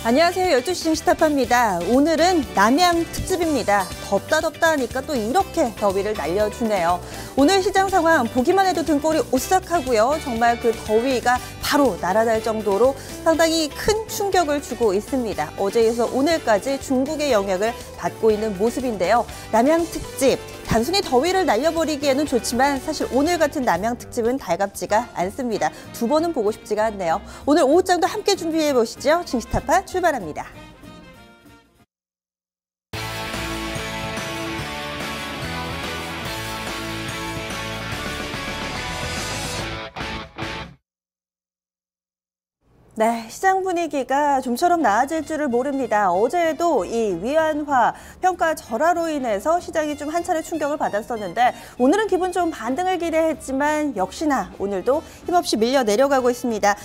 안녕하세요. 12시 증시타파입니다. 오늘은 남양 특집입니다. 덥다 하니까 또 이렇게 더위를 날려주네요. 오늘 시장 상황 보기만 해도 등골이 오싹하고요. 정말 그 더위가 바로 날아갈 정도로 상당히 큰 충격을 주고 있습니다. 어제에서 오늘까지 중국의 영향을 받고 있는 모습인데요. 남양 특집. 단순히 더위를 날려버리기에는 좋지만 사실 오늘 같은 남양 특집은 달갑지가 않습니다. 두 번은 보고 싶지가 않네요. 오늘 오후장도 함께 준비해보시죠. 증시타파 출발합니다. 네, 시장 분위기가 좀처럼 나아질 줄을 모릅니다. 어제도 이 위안화 평가 절하로 인해서 시장이 좀 한 차례 충격을 받았었는데 오늘은 기분 좋은 반등을 기대했지만 역시나 오늘도 힘없이 밀려 내려가고 있습니다.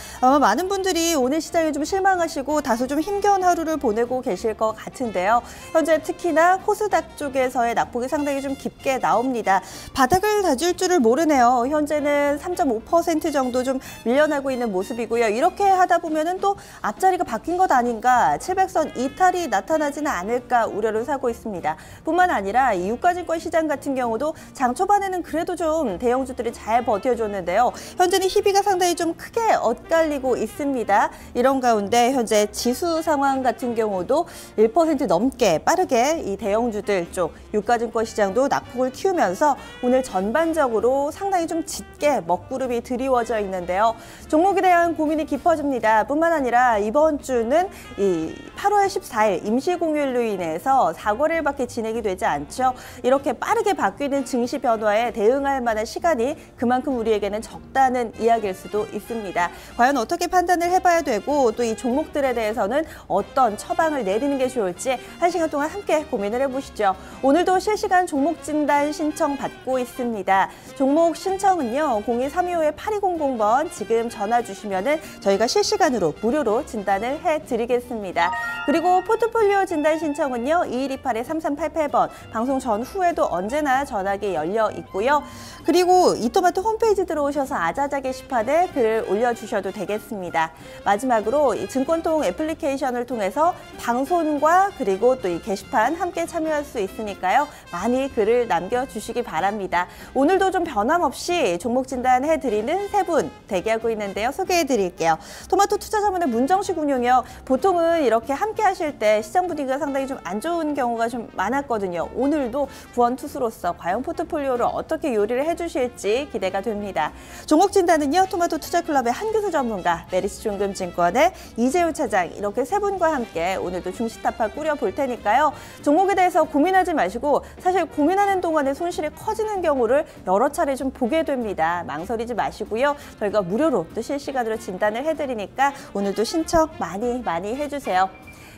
많은 분들이 오늘 시장에 좀 실망하시고 다소 좀 힘겨운 하루를 보내고 계실 것 같은데요. 현재 특히나 코스닥 쪽에서의 낙폭이 상당히 좀 깊게 나옵니다. 바닥을 다질 줄을 모르네요. 현재는 3.5% 정도 좀 밀려나고 있는 모습이고요. 이렇게 하다 보면은 또 앞자리가 바뀐 것 아닌가, 700선 이탈이 나타나지는 않을까 우려를 사고 있습니다. 뿐만 아니라 이 유가증권 시장 같은 경우도 장 초반에는 그래도 좀 대형주들이 잘 버텨줬는데요. 현재는 희비가 상당히 좀 크게 엇갈리고 있습니다. 이런 가운데 현재 지수 상황 같은 경우도 1% 넘게 빠르게 이 대형주들 쪽 유가증권 시장도 낙폭을 키우면서 오늘 전반적으로 상당히 좀 짙게 먹구름이 드리워져 있는데요. 종목에 대한 고민이 깊어집니다. 뿐만 아니라 이번 주는 이 8월 14일 임시공휴일로 인해서 사거래일밖에 진행이 되지 않죠. 이렇게 빠르게 바뀌는 증시 변화에 대응할 만한 시간이 그만큼 우리에게는 적다는 이야기일 수도 있습니다. 과연 어떻게 판단을 해봐야 되고 또 이 종목들에 대해서는 어떤 처방을 내리는 게 좋을지 1시간 동안 함께 고민을 해보시죠. 오늘도 실시간 종목 진단 신청 받고 있습니다. 종목 신청은요. 02325-8200번 지금 전화 주시면은 저희가 실시간으로 무료로 진단을 해드리겠습니다. 그리고 포트폴리오 진단 신청은요. 2128-3388번 방송 전후에도 언제나 전화기 열려 있고요. 그리고 이토마토 홈페이지 들어오셔서 아자자 게시판에 글을 올려주셔도 되겠습니다. 마지막으로 이 증권통 애플리케이션을 통해서 방송과 그리고 또 이 게시판 함께 참여할 수 있으니까요. 많이 글을 남겨주시기 바랍니다. 오늘도 좀 변함없이 종목 진단 해드리는 세 분 대기하고 있는데요. 소개해드릴게요. 토마토 투자자문의 문정식 운용이요. 보통은 이렇게 함께 하실 때 시장 분위기가 상당히 좀 안 좋은 경우가 좀 많았거든요. 오늘도 구원투수로서 과연 포트폴리오를 어떻게 요리를 해주실지 기대가 됩니다. 종목 진단은요. 토마토 투자클럽의 한규수 전문가, 메리츠 중금증권의 이재우 차장 이렇게 세 분과 함께 오늘도 중시타파 꾸려볼 테니까요. 종목에 대해서 고민하지 마시고 사실 고민하는 동안에 손실이 커지는 경우를 여러 차례 좀 보게 됩니다. 망설이지 마시고요. 저희가 무료로 또 실시간으로 진단을 해드리니까 오늘도 신청 많이 해주세요.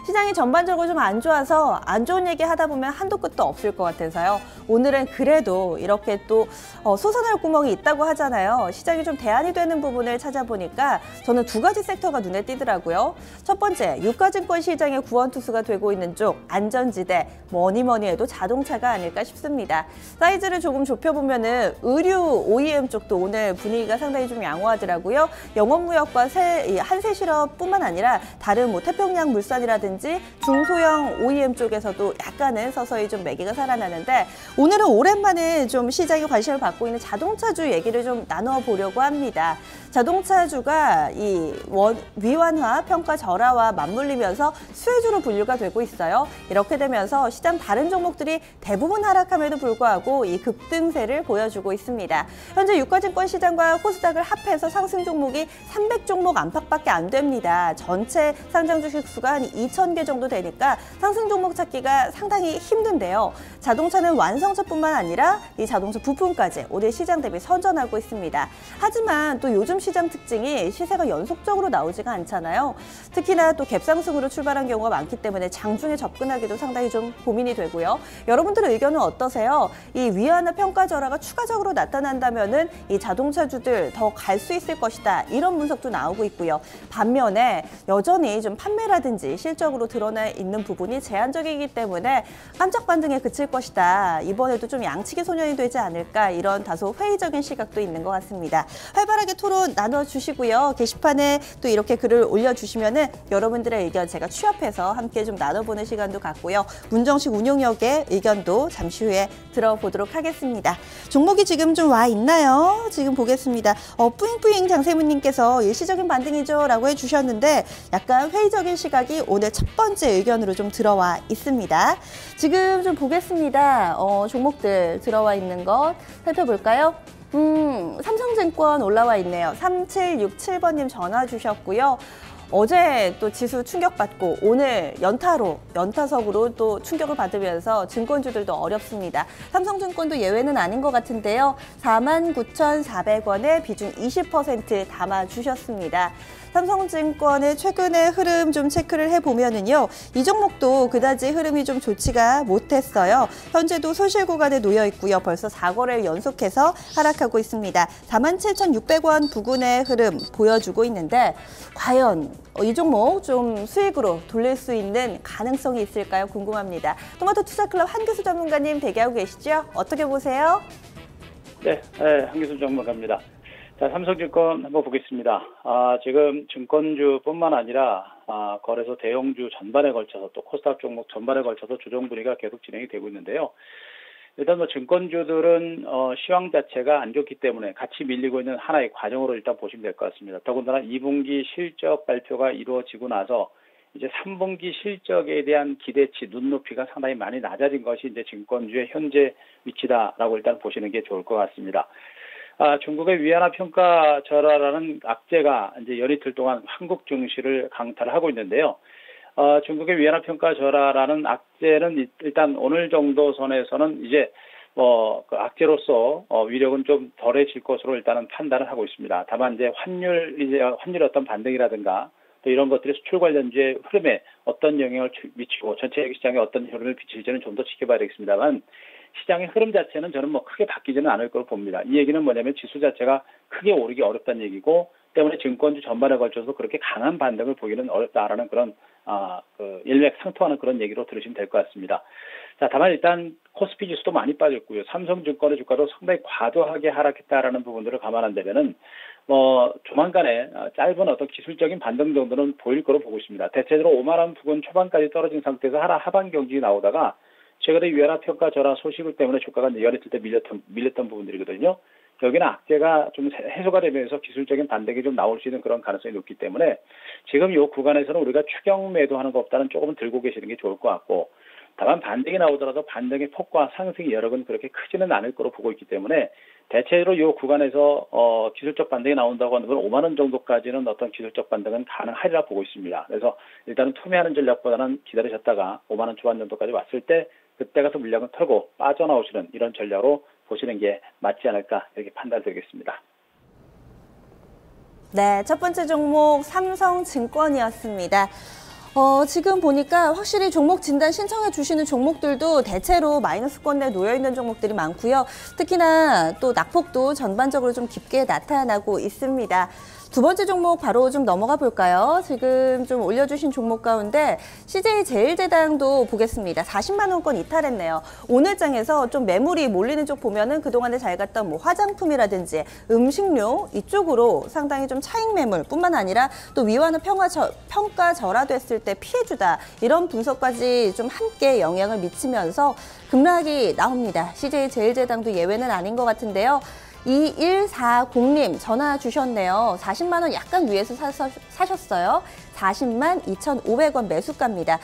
시장이 전반적으로 좀 안 좋아서 안 좋은 얘기 하다 보면 한도 끝도 없을 것 같아서요. 오늘은 그래도 이렇게 또 솟아날 구멍이 있다고 하잖아요. 시장이 좀 대안이 되는 부분을 찾아보니까 저는 두 가지 섹터가 눈에 띄더라고요. 첫 번째, 유가증권 시장의 구원투수가 되고 있는 쪽 안전지대, 뭐니 해도 자동차가 아닐까 싶습니다. 사이즈를 조금 좁혀보면은 의류 OEM 쪽도 오늘 분위기가 상당히 좀 양호하더라고요. 영업무역과 한세실업뿐만 아니라 다른 뭐 태평양 물산이라든지 중소형 OEM 쪽에서도 약간은 서서히 좀 매기가 살아나는데 오늘은 오랜만에 좀 시장에 관심을 받고 있는 자동차주 얘기를 좀 나눠보려고 합니다. 자동차주가 이 위안화 평가 절하와 맞물리면서 수혜주로 분류가 되고 있어요. 이렇게 되면서 시장 다른 종목들이 대부분 하락함에도 불구하고 이 급등세를 보여주고 있습니다. 현재 유가증권 시장과 코스닥을 합해서 상승 종목이 300종목 안팎밖에 안 됩니다. 전체 상장 주식 수가 한 2,000개 정도 되니까 상승 종목 찾기가 상당히 힘든데요. 자동차는 완성차뿐만 아니라 이 자동차 부품까지 오늘 시장 대비 선전하고 있습니다. 하지만 또 요즘 시장 특징이 시세가 연속적으로 나오지가 않잖아요. 특히나 또 갭상승으로 출발한 경우가 많기 때문에 장중에 접근하기도 상당히 좀 고민이 되고요. 여러분들의 의견은 어떠세요? 이 위안화 평가 절하가 추가적으로 나타난다면은 이 자동차주들 더 갈 수 있을 것이다. 이런 분석도 나오고 있고요. 반면에 여전히 좀 판매라든지 실적 구체적으로 드러나 있는 부분이 제한적이기 때문에 깜짝 반등에 그칠 것이다. 이번에도 좀 양측의 소년이 되지 않을까 이런 다소 회의적인 시각도 있는 것 같습니다. 활발하게 토론 나눠주시고요. 게시판에 또 이렇게 글을 올려주시면은 여러분들의 의견 제가 취합해서 함께 좀 나눠보는 시간도 갖고요. 문정식 운용력의 의견도 잠시 후에 들어보도록 하겠습니다. 종목이 지금 좀 와 있나요? 지금 보겠습니다. 뿌잉뿌잉 장세문님께서 일시적인 반등이죠 라고 해주셨는데 약간 회의적인 시각이 오늘 첫 번째 의견으로 좀 들어와 있습니다. 지금 좀 보겠습니다. 종목들 들어와 있는 것 살펴볼까요? 삼성증권 올라와 있네요. 3767번님 전화 주셨고요. 어제 또 지수 충격받고 오늘 연타석으로 또 충격을 받으면서 증권주들도 어렵습니다. 삼성증권도 예외는 아닌 것 같은데요. 49,400원에 비중 20% 담아주셨습니다. 삼성증권의 최근의 흐름 좀 체크를 해보면은요. 이 종목도 그다지 흐름이 좀 좋지가 못했어요. 현재도 소실 구간에 놓여 있고요. 벌써 4거래를 연속해서 하락하고 있습니다. 47,600원 부근의 흐름 보여주고 있는데 과연 이 종목 좀 수익으로 돌릴 수 있는 가능성이 있을까요? 궁금합니다. 토마토 투자클럽 한교수 전문가님 대기하고 계시죠? 어떻게 보세요? 네, 한교수 전문가입니다. 자, 삼성증권 한번 보겠습니다. 지금 증권주뿐만 아니라 거래소 대형주 전반에 걸쳐서 또 코스닥 종목 전반에 걸쳐서 조정 분위기가 계속 진행이 되고 있는데요. 일단 증권주들은 시황 자체가 안 좋기 때문에 같이 밀리고 있는 하나의 과정으로 일단 보시면 될 것 같습니다. 더군다나 2분기 실적 발표가 이루어지고 나서 이제 3분기 실적에 대한 기대치, 눈높이가 상당히 많이 낮아진 것이 이제 증권주의 현재 위치다라고 일단 보시는 게 좋을 것 같습니다. 중국의 위안화 평가 절하라는 악재가 이제 열이틀 동안 한국 증시를 강타를 하고 있는데요. 중국의 위안화 평가 절하라는 악재는 일단 오늘 정도 선에서는 이제 그 악재로서 위력은 좀 덜해질 것으로 일단은 판단을 하고 있습니다. 다만 이제 환율 어떤 반등이라든가 또 이런 것들이 수출 관련주의 흐름에 어떤 영향을 미치고 전체 시장에 어떤 흐름을 비칠지는 좀 더 지켜봐야 되겠습니다만 시장의 흐름 자체는 저는 뭐 크게 바뀌지는 않을 거로 봅니다. 이 얘기는 뭐냐면 지수 자체가 크게 오르기 어렵다는 얘기고 때문에 증권주 전반에 걸쳐서 그렇게 강한 반등을 보기는 어렵다라는 그런 일맥상통하는 그런 얘기로 들으시면 될 것 같습니다. 자, 다만 일단 코스피 지수도 많이 빠졌고요. 삼성증권의 주가도 상당히 과도하게 하락했다라는 부분들을 감안한다면은 조만간에 짧은 어떤 기술적인 반등 정도는 보일 거로 보고 있습니다. 대체적으로 5만 원 부근 초반까지 떨어진 상태에서 하반 경직이 나오다가 최근에 위안화 평가 절하 소식을 때문에 주가가 열했을 때 밀렸던 부분들이거든요. 여기는 악재가 좀 해소가 되면서 기술적인 반등이 좀 나올 수 있는 그런 가능성이 높기 때문에 지금 이 구간에서는 우리가 추경 매도하는 것보다는 조금 들고 계시는 게 좋을 것 같고 다만 반등이 나오더라도 반등의 폭과 상승의 여력은 그렇게 크지는 않을 거로 보고 있기 때문에 대체로 이 구간에서 기술적 반등이 나온다고 하는 건 5만 원 정도까지는 어떤 기술적 반등은 가능하리라 보고 있습니다. 그래서 일단은 투매하는 전략보다는 기다리셨다가 5만 원 초반 정도까지 왔을 때 그때 가서 물량을 털고 빠져나오시는 이런 전략으로 보시는 게 맞지 않을까 이렇게 판단드리겠습니다. 네, 첫 번째 종목 삼성증권이었습니다. 지금 보니까 확실히 종목 진단 신청해 주시는 종목들도 대체로 마이너스권에 놓여 있는 종목들이 많고요. 특히나 또 낙폭도 전반적으로 좀 깊게 나타나고 있습니다. 두 번째 종목 바로 좀 넘어가 볼까요? 지금 좀 올려주신 종목 가운데 CJ제일제당도 보겠습니다. 40만 원권 이탈했네요. 오늘 장에서 좀 매물이 몰리는 쪽 보면은 그동안에 잘 갔던 뭐 화장품이라든지 음식료 이쪽으로 상당히 좀 차익 매물뿐만 아니라 또 위안화 평가 절하됐을 때 피해주다 이런 분석까지 좀 함께 영향을 미치면서 급락이 나옵니다. CJ제일제당도 예외는 아닌 것 같은데요. 2140님 전화 주셨네요. 40만 원 약간 위에서 사셨어요. 40만 2,500원 매수가입니다.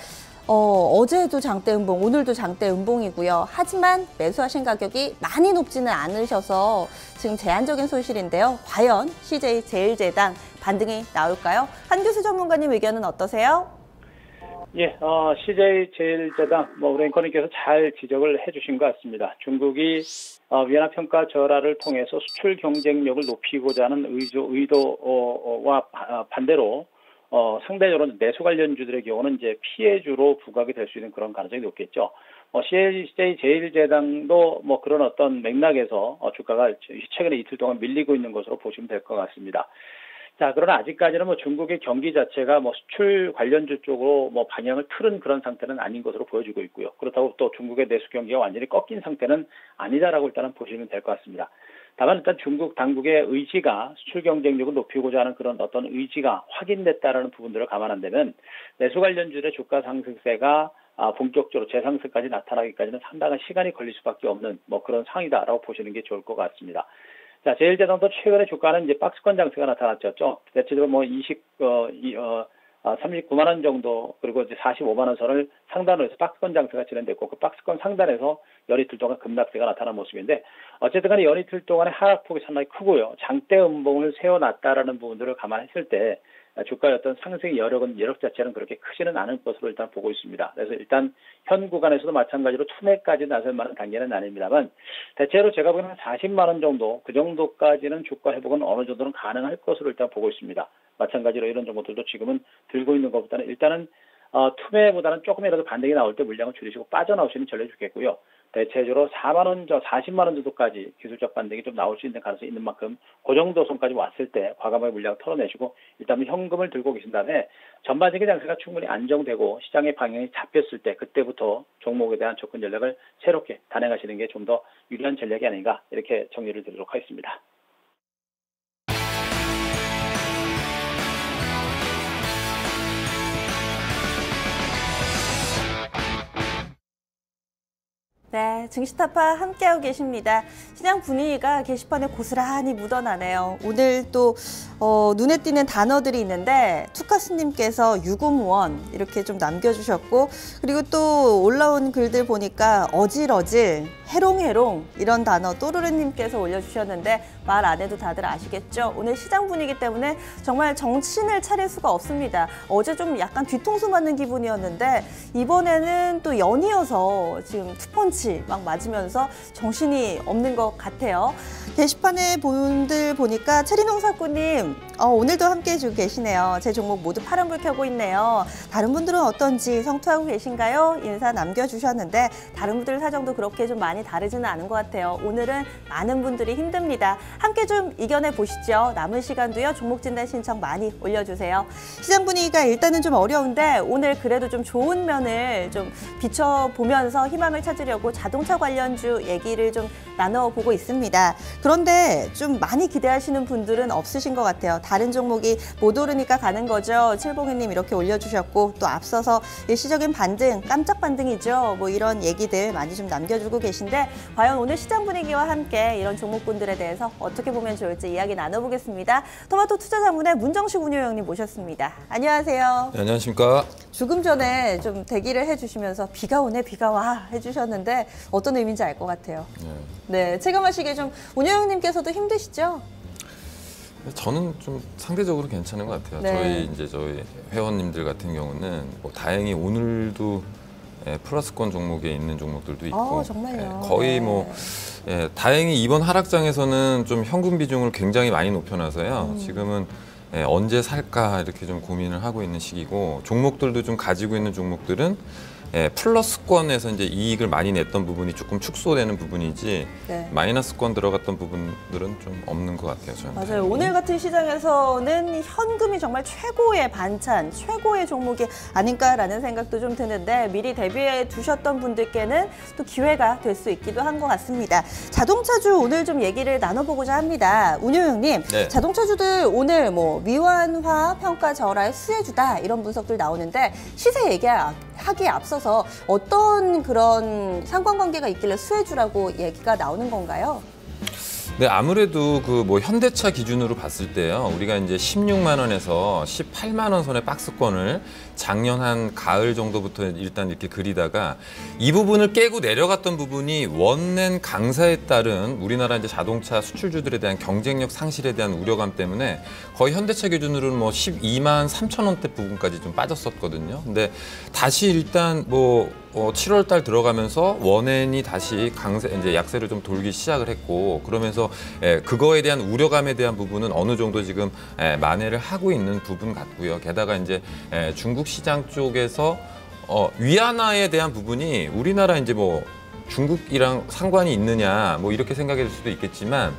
어제도 장대 음봉, 오늘도 장대 음봉이고요. 하지만 매수하신 가격이 많이 높지는 않으셔서 지금 제한적인 손실인데요. 과연 CJ제일제당 반등이 나올까요? 한교수 전문가님 의견은 어떠세요? 예, CJ제일제당 우리 앵커님께서 잘 지적을 해주신 것 같습니다. 중국이 위안화 평가 절하를 통해서 수출 경쟁력을 높이고자 하는 의도와 반대로 상대적으로 내수 관련주들의 경우는 이제 피해주로 부각이 될 수 있는 그런 가능성이 높겠죠. CJ제일제당도 그런 어떤 맥락에서 주가가 최근에 이틀 동안 밀리고 있는 것으로 보시면 될 것 같습니다. 자, 그러나 아직까지는 뭐 중국의 경기 자체가 뭐 수출 관련주 쪽으로 뭐 방향을 틀은 그런 상태는 아닌 것으로 보여지고 있고요. 그렇다고 또 중국의 내수 경기가 완전히 꺾인 상태는 아니다라고 일단은 보시면 될 것 같습니다. 다만 일단 중국 당국의 의지가 수출 경쟁력을 높이고자 하는 그런 어떤 의지가 확인됐다라는 부분들을 감안한다면 내수 관련주의 주가 상승세가 본격적으로 재상승까지 나타나기까지는 상당한 시간이 걸릴 수밖에 없는 뭐 그런 상황이다라고 보시는 게 좋을 것 같습니다. 자, 제일제당도 최근에 주가는 이제 박스권 장세가 나타났죠. 대체적으로 뭐 39만 원 정도, 그리고 이제 45만 원 선을 상단으로 해서 박스권 장세가 진행됐고, 그 박스권 상단에서 연이틀 동안 급락세가 나타난 모습인데, 어쨌든 간에 연이틀 동안의 하락폭이 상당히 크고요. 장대 음봉을 세워놨다라는 부분들을 감안했을 때, 주가의 어떤 상승의 여력 자체는 그렇게 크지는 않을 것으로 일단 보고 있습니다. 그래서 일단 현 구간에서도 마찬가지로 투매까지 나설 만한 단계는 아닙니다만, 대체로 제가 보기에는 40만 원 정도, 그 정도까지는 주가 회복은 어느 정도는 가능할 것으로 일단 보고 있습니다. 마찬가지로 이런 정보들도 지금은 들고 있는 것보다는 일단은 투매보다는 조금이라도 반등이 나올 때 물량을 줄이시고 빠져나오시는 전략이 좋겠고요. 대체적으로 40만 원 정도까지 기술적 반등이 좀 나올 수 있는 가능성이 있는 만큼 그 정도 선까지 왔을 때 과감하게 물량을 털어내시고 일단은 현금을 들고 계신 다음에 전반적인 장세가 충분히 안정되고 시장의 방향이 잡혔을 때 그때부터 종목에 대한 접근 전략을 새롭게 단행하시는 게 좀 더 유리한 전략이 아닌가 이렇게 정리를 드리도록 하겠습니다. 네, 증시타파 함께하고 계십니다. 시장 분위기가 게시판에 고스란히 묻어나네요. 오늘 또 눈에 띄는 단어들이 있는데 투카스님께서 유구무원 이렇게 좀 남겨주셨고, 그리고 또 올라온 글들 보니까 어질어질, 해롱해롱 이런 단어 또르르님께서 올려주셨는데 말 안 해도 다들 아시겠죠? 오늘 시장 분위기 때문에 정말 정신을 차릴 수가 없습니다. 어제 좀 약간 뒤통수 맞는 기분이었는데 이번에는 또 연이어서 지금 투펀치 막 맞으면서 정신이 없는 것 같아요. 게시판에 분들 보니까 체리농사꾼님 오늘도 함께해 주고 계시네요. 제 종목 모두 파란불 켜고 있네요. 다른 분들은 어떤지 성투하고 계신가요? 인사 남겨주셨는데 다른 분들 사정도 그렇게 좀 많이 다르지는 않은 것 같아요. 오늘은 많은 분들이 힘듭니다. 함께 좀 이겨내 보시죠. 남은 시간도요. 종목 진단 신청 많이 올려주세요. 시장 분위기가 일단은 좀 어려운데 오늘 그래도 좀 좋은 면을 좀 비춰보면서 희망을 찾으려고 자동차 관련주 얘기를 좀 나눠보고 있습니다. 그런데 좀 많이 기대하시는 분들은 없으신 것 같아요. 다른 종목이 못 오르니까 가는 거죠. 칠봉이님 이렇게 올려주셨고, 또 앞서서 일시적인 반등, 깜짝 반등이죠. 뭐 이런 얘기들 많이 좀 남겨주고 계신데 과연 오늘 시장 분위기와 함께 이런 종목군들에 대해서 어떻게 보면 좋을지 이야기 나눠보겠습니다. 토마토 투자자문의 문정식 운용형님 모셨습니다. 안녕하세요. 네, 안녕하십니까. 조금 전에 좀 대기를 해주시면서 비가 오네, 비가 와 해주셨는데 어떤 의미인지 알 것 같아요. 네, 체감하시기에 좀 운영님께서도 힘드시죠? 저는 좀 상대적으로 괜찮은 것 같아요. 네. 저희 회원님들 같은 경우는 뭐 다행히 오늘도 플러스권 종목에 있는 종목들도 있고, 정말요? 거의 네. 뭐 다행히 이번 하락장에서는 좀 현금 비중을 굉장히 많이 높여놔서요. 지금은 언제 살까 이렇게 좀 고민을 하고 있는 시기고, 종목들도 좀 가지고 있는 종목들은 플러스권에서 이제 이익을 많이 냈던 부분이 조금 축소되는 부분이지, 네. 마이너스권 들어갔던 부분들은 좀 없는 것 같아요. 저는. 맞아요. 오늘 같은 시장에서는 현금이 정말 최고의 반찬, 최고의 종목이 아닌가라는 생각도 좀 드는데 미리 대비해 두셨던 분들께는 또 기회가 될 수 있기도 한 것 같습니다. 자동차주 오늘 좀 얘기를 나눠보고자 합니다. 운용형님, 네. 자동차주들 오늘 뭐 미완화 평가 절하의 수혜주다 이런 분석들 나오는데 시세 얘기하기에 앞서서 어떤 그런 상관관계가 있길래 수혜주라고 얘기가 나오는 건가요? 네, 아무래도 그 뭐 현대차 기준으로 봤을 때요, 우리가 이제 16만 원에서 18만 원 선의 박스권을 작년 한 가을 정도부터 일단 이렇게 그리다가 이 부분을 깨고 내려갔던 부분이 원낸 강사에 따른 우리나라 이제 자동차 수출주들에 대한 경쟁력 상실에 대한 우려감 때문에 거의 현대차 기준으로는 뭐 12만 3천 원대 부분까지 좀 빠졌었거든요. 근데 다시 일단 뭐 7월 달 들어가면서 원엔이 다시 이제 약세를 좀 돌기 시작을 했고, 그러면서 그거에 대한 우려감에 대한 부분은 어느 정도 지금 만회를 하고 있는 부분 같고요. 게다가 이제 중국 시장 쪽에서 위안화에 대한 부분이 우리나라 이제 뭐 중국이랑 상관이 있느냐 뭐 이렇게 생각할 수도 있겠지만,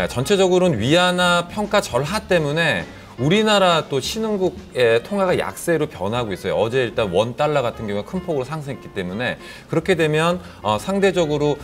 전체적으로는 위안화 평가 절하 때문에 우리나라 또 신흥국의 통화가 약세로 변하고 있어요. 어제 일단 원 달러 같은 경우가 큰 폭으로 상승했기 때문에 그렇게 되면 상대적으로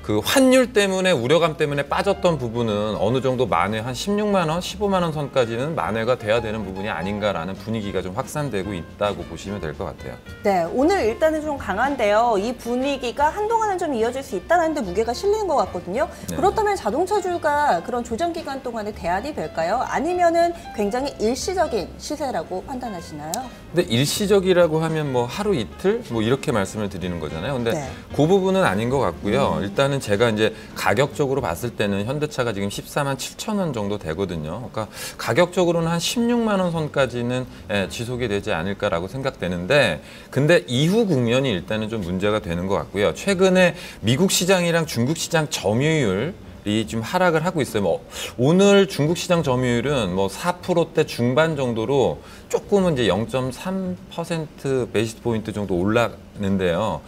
그 환율 때문에 우려감 때문에 빠졌던 부분은 어느 정도 만회 한 16만 원, 15만 원 선까지는 만회가 돼야 되는 부분이 아닌가라는 분위기가 좀 확산되고 있다고 보시면 될 것 같아요. 네, 오늘 일단은 좀 강한데요. 이 분위기가 한동안은 좀 이어질 수 있다는 데 무게가 실리는 것 같거든요. 네. 그렇다면 자동차주가 그런 조정 기간 동안에 대안이 될까요? 아니면은 굉장히 일시적인 시세라고 판단하시나요? 근데 일시적이라고 하면 뭐 하루 이틀 뭐 이렇게 말씀을 드리는 거잖아요. 근데 네. 그 부분은 아닌 것 같고요. 일단은 제가 이제 가격적으로 봤을 때는 현대차가 지금 14만 7천 원 정도 되거든요. 그러니까 가격적으로는 한 16만 원 선까지는 지속이 되지 않을까라고 생각되는데 근데 이후 국면이 일단은 좀 문제가 되는 것 같고요. 최근에 미국 시장이랑 중국 시장 점유율 이 좀 하락을 하고 있어요. 뭐 오늘 중국 시장 점유율은 뭐 4%대 중반 정도로 조금은 이제 0.3% 베이스 포인트 정도 올랐는데요.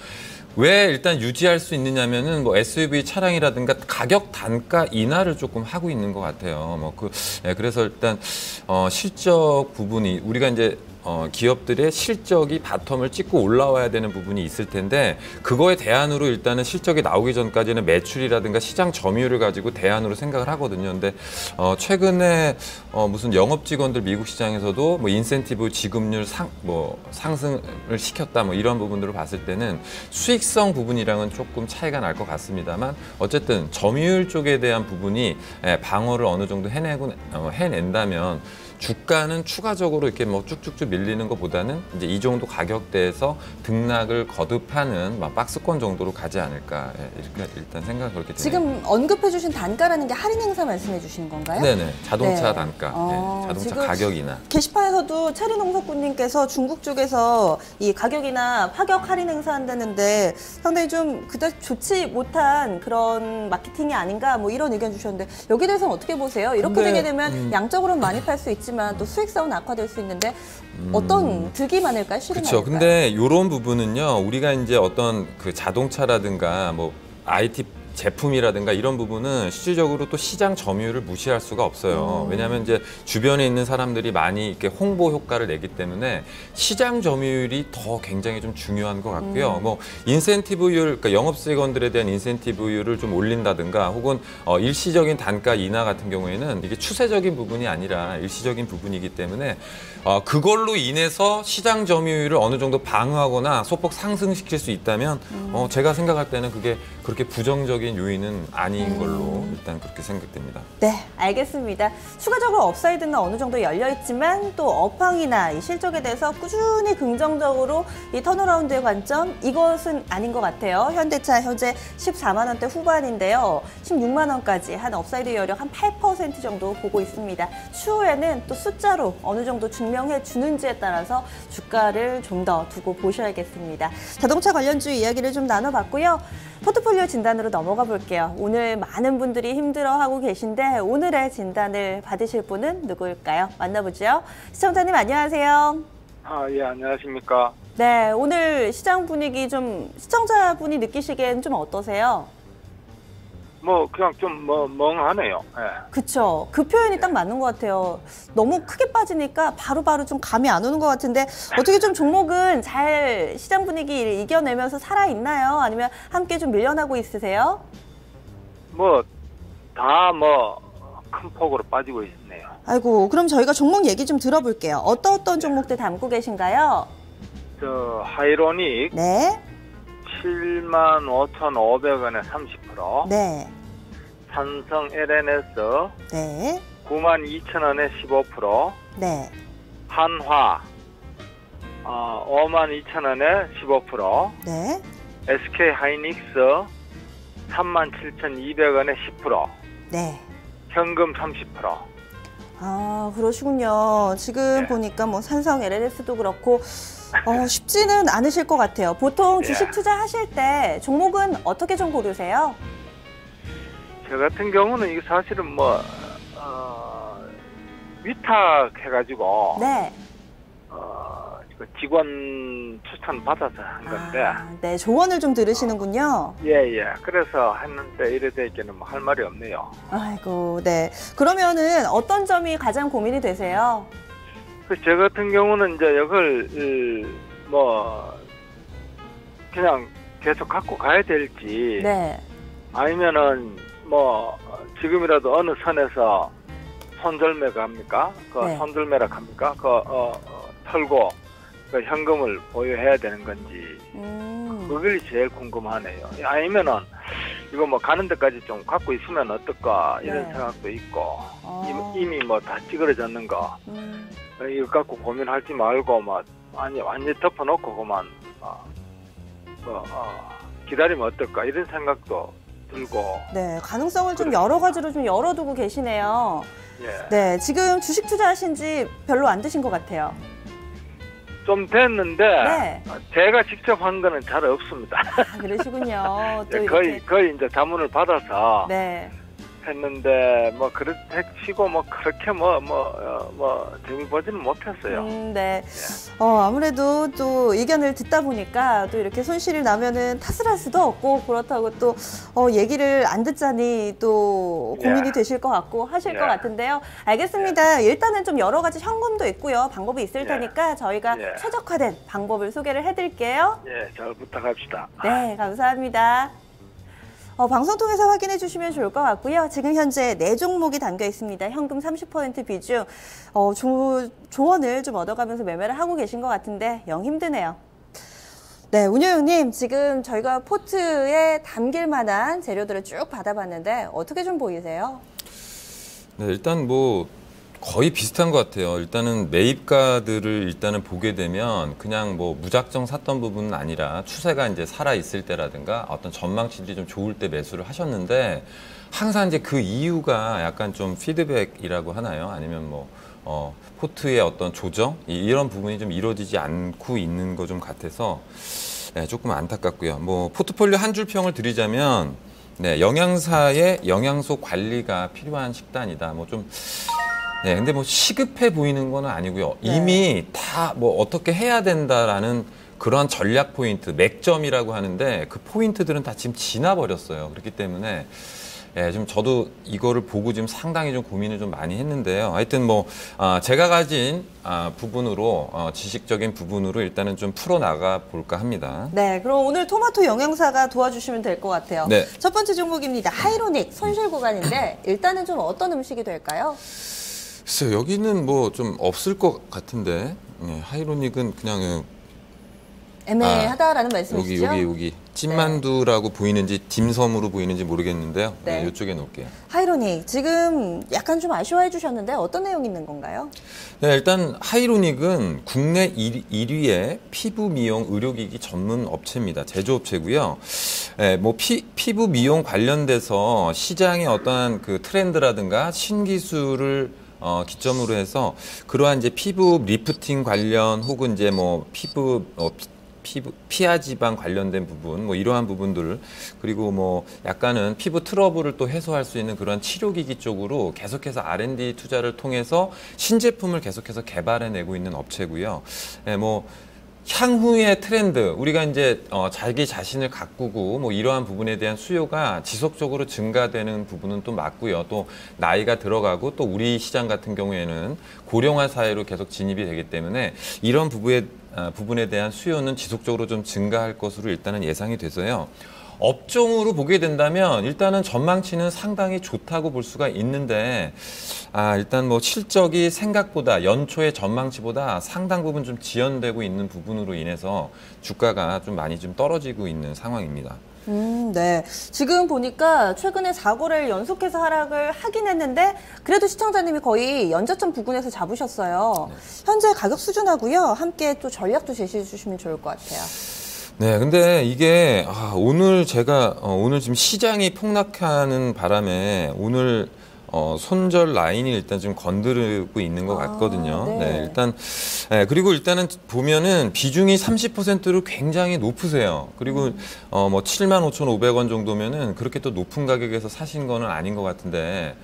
왜 일단 유지할 수 있느냐면은 뭐 SUV 차량이라든가 가격 단가 인하를 조금 하고 있는 것 같아요. 그래서 일단 실적 부분이 우리가 이제 기업들의 실적이 바텀을 찍고 올라와야 되는 부분이 있을 텐데 그거에 대안으로 일단은 실적이 나오기 전까지는 매출이라든가 시장 점유율을 가지고 대안으로 생각을 하거든요. 근데 최근에 무슨 영업 직원들 미국 시장에서도 뭐 인센티브 지급률 상승을 시켰다 뭐 이런 부분들을 봤을 때는 수익성 부분이랑은 조금 차이가 날 것 같습니다만 어쨌든 점유율 쪽에 대한 부분이 방어를 어느 정도 해낸다면 주가는 추가적으로 이렇게 뭐 쭉쭉쭉 밀리는 것보다는 이제 이 정도 가격대에서 등락을 거듭하는 박스권 정도로 가지 않을까 이렇게 일단 생각을 그렇게 드네요. 지금 언급해주신 단가라는 게 할인 행사 말씀해 주시는 건가요? 네네. 자동차 네. 단가, 자동차 지금 가격이나. 게시판에서도 체리농석군님께서 중국 쪽에서 이 가격이나 파격 할인 행사한다는데 상당히 좀 그다지 좋지 못한 그런 마케팅이 아닌가 뭐 이런 의견 주셨는데 여기에 대해서는 어떻게 보세요? 이렇게 근데, 되게 되면 양적으로는 많이 팔 수 있지만 또 수익성은 악화될 수 있는데 어떤 득이 많을까요? 실이 그렇죠. 많을까요? 근데 이런 부분은요, 우리가 이제 어떤 그 자동차라든가 뭐 IT 제품이라든가 이런 부분은 실질적으로 또 시장 점유율을 무시할 수가 없어요. 왜냐하면 이제 주변에 있는 사람들이 많이 이렇게 홍보 효과를 내기 때문에 시장 점유율이 더 굉장히 좀 중요한 것 같고요. 뭐 인센티브율, 그러니까 영업직원들에 대한 인센티브율을 좀 올린다든가 혹은 일시적인 단가 인하 같은 경우에는 이게 추세적인 부분이 아니라 일시적인 부분이기 때문에 그걸로 인해서 시장 점유율을 어느 정도 방어하거나 소폭 상승시킬 수 있다면 제가 생각할 때는 그게 그렇게 부정적인 요인은 아닌 걸로 일단 그렇게 생각됩니다. 네, 알겠습니다. 추가적으로 업사이드는 어느 정도 열려 있지만 또 업황이나 이 실적에 대해서 꾸준히 긍정적으로 이 턴어라운드의 관점 이것은 아닌 것 같아요. 현대차 현재 14만 원대 후반인데요. 16만 원까지 한 업사이드 여력 한 8% 정도 보고 있습니다. 추후에는 또 숫자로 어느 정도 증명해 주는지에 따라서 주가를 좀 더 두고 보셔야겠습니다. 자동차 관련주 이야기를 좀 나눠봤고요. 포트폴리오 진단으로 넘어가 볼게요. 오늘 많은 분들이 힘들어하고 계신데 오늘의 진단을 받으실 분은 누구일까요? 만나보죠. 시청자님 안녕하세요. 예, 안녕하십니까. 네, 오늘 시장 분위기 좀 시청자분이 느끼시기엔 좀 어떠세요? 그냥 좀 멍하네요. 예. 그쵸. 그 표현이 딱 맞는 것 같아요. 너무 크게 빠지니까 바로바로 좀 감이 안 오는 것 같은데 어떻게 좀 종목은 잘 시장 분위기 이겨내면서 살아있나요? 아니면 함께 좀 밀려나고 있으세요? 다 큰 폭으로 빠지고 있네요. 아이고, 그럼 저희가 종목 얘기 좀 들어볼게요. 어떤 종목들 담고 계신가요? 하이로닉 네. 75,500원에 30%. 네. 삼성 LNS 네. 92,000원에 15%. 네. 한화 52,000원에 15%. 네. SK 하이닉스 37,200원에 10%. 네. 현금 30%. 아, 그러시군요. 지금 네. 보니까 뭐 삼성 LNS도 그렇고 쉽지는 않으실 것 같아요. 보통 주식 예. 투자하실 때 종목은 어떻게 좀 고르세요? 저 같은 경우는 이게 사실은 위탁해가지고 네. 그 직원 추천 받아서 한 건데. 네, 조언을 좀 들으시는군요. 예. 그래서 했는데 이래 되기는 뭐 할 말이 없네요. 아이고, 네. 그러면은 어떤 점이 가장 고민이 되세요? 저 같은 경우는 이제 이걸 뭐 그냥 계속 갖고 가야 될지, 네. 아니면은 뭐 지금이라도 어느 선에서 손절매가 합니까? 그 네. 손절매라 합니까? 털고 그 현금을 보유해야 되는 건지 그게 제일 궁금하네요. 아니면은 이거 뭐 가는 데까지 좀 갖고 있으면 어떨까 이런 네. 생각도 있고 이미 뭐 다 찌그러졌는 거 이거 갖고 고민하지 말고 뭐 아니 완전히 덮어놓고 그만 기다리면 어떨까 이런 생각도 들고. 네, 가능성을 좀 여러 가지로 좀 열어두고 계시네요. 예. 네, 지금 주식 투자하신 지 별로 안 되신 것 같아요. 좀 됐는데 네. 제가 직접 한 거는 잘 없습니다. 아, 그러시군요. 또 이렇게. 거의 이제 자문을 받아서 네. 했는데 뭐 그렇게 치고 뭐 그렇게 뭐 재미 보지는 못했어요. 네. 아무래도 또 의견을 듣다 보니까 또 이렇게 손실이 나면은 탓을 할 수도 없고 그렇다고 또 얘기를 안 듣자니 또 고민이 되실 것 같고 하실 것 같은데요. 알겠습니다. 일단은 좀 여러 가지 현금도 있고요. 방법이 있을 테니까 저희가 최적화된 방법을 소개를 해드릴게요. 예, 잘 부탁합시다. 네, 감사합니다. 방송 통해서 확인해 주시면 좋을 것 같고요. 지금 현재 4종목이 담겨 있습니다. 현금 30% 비중. 조언을 좀 얻어가면서 매매를 하고 계신 것 같은데 영 힘드네요. 네, 운영님 지금 저희가 포트에 담길 만한 재료들을 쭉 받아봤는데 어떻게 좀 보이세요? 네, 일단 뭐 거의 비슷한 것 같아요. 일단은 매입가들을 일단은 보게 되면 그냥 뭐 무작정 샀던 부분은 아니라 추세가 이제 살아 있을 때라든가 어떤 전망치들이 좀 좋을 때 매수를 하셨는데 항상 이제 그 이유가 약간 좀 피드백이라고 하나요? 아니면 뭐 포트의 어떤 조정 이런 부분이 좀 이루어지지 않고 있는 것 좀 같아서 네, 조금 안타깝고요. 뭐 포트폴리오 한 줄 평을 드리자면 네, 영양사의 영양소 관리가 필요한 식단이다. 네, 근데 뭐 시급해 보이는 건 아니고요. 이미 다 뭐 어떻게 해야 된다라는 그런 전략 포인트, 맥점이라고 하는데 그 포인트들은 다 지금 지나버렸어요. 그렇기 때문에 지금 저도 이거를 보고 지금 상당히 좀 고민을 좀 많이 했는데요. 하여튼 뭐 제가 가진 부분으로 지식적인 부분으로 일단은 좀 풀어나가 볼까 합니다. 네, 그럼 오늘 토마토 영양사가 도와주시면 될 것 같아요. 네. 첫 번째 종목입니다. 하이로닉 손실 구간인데 일단은 좀 어떤 음식이 될까요? 글쎄요, 여기는 뭐 좀 없을 것 같은데 하이로닉은 그냥 애매하다라는 말씀이시죠? 여기 찐만두라고 보이는지 딤섬으로 보이는지 모르겠는데요. 네, 이쪽에 놓을게요. 하이로닉 지금 약간 좀 아쉬워해 주셨는데 어떤 내용이 있는 건가요? 네, 일단 하이로닉은 국내 1위의 피부 미용 의료기기 전문 업체입니다. 제조업체고요. 뭐 피부 미용 관련돼서 시장의 어떠한 그 트렌드라든가 신기술을 기점으로 해서 그러한 이제 피부 리프팅 관련 혹은 이제 뭐 피하 지방 관련된 부분, 뭐 이러한 부분들, 그리고 뭐 약간은 피부 트러블을 또 해소할 수 있는 그런 치료기기 쪽으로 계속해서 R&D 투자를 통해서 신제품을 계속해서 개발해내고 있는 업체고요. 뭐 향후의 트렌드, 우리가 이제 자기 자신을 가꾸고 뭐 이러한 부분에 대한 수요가 지속적으로 증가되는 부분은 또 맞고요. 또 나이가 들어가고 또 우리 시장 같은 경우에는 고령화 사회로 계속 진입이 되기 때문에 이런 부분에 대한 수요는 지속적으로 좀 증가할 것으로 일단은 예상이 돼서요. 업종으로 보게 된다면 일단은 전망치는 상당히 좋다고 볼 수가 있는데 일단 뭐 실적이 생각보다 연초의 전망치보다 상당 부분 좀 지연되고 있는 부분으로 인해서 주가가 좀 많이 좀 떨어지고 있는 상황입니다. 네. 지금 보니까 최근에 4거래를 연속해서 하락을 하긴 했는데 그래도 시청자님이 거의 연저점 부근에서 잡으셨어요. 현재 가격 수준하고요. 함께 또 전략도 제시해 주시면 좋을 것 같아요. 네, 근데 이게 오늘 제가 오늘 지금 시장이 폭락하는 바람에 오늘 손절 라인이 일단 좀 건드리고 있는 것 같거든요. 네, 일단 그리고 일단은 보면은 비중이 30%로 굉장히 높으세요. 그리고 뭐 75,500원 정도면은 그렇게 또 높은 가격에서 사신 거는 아닌 것 같은데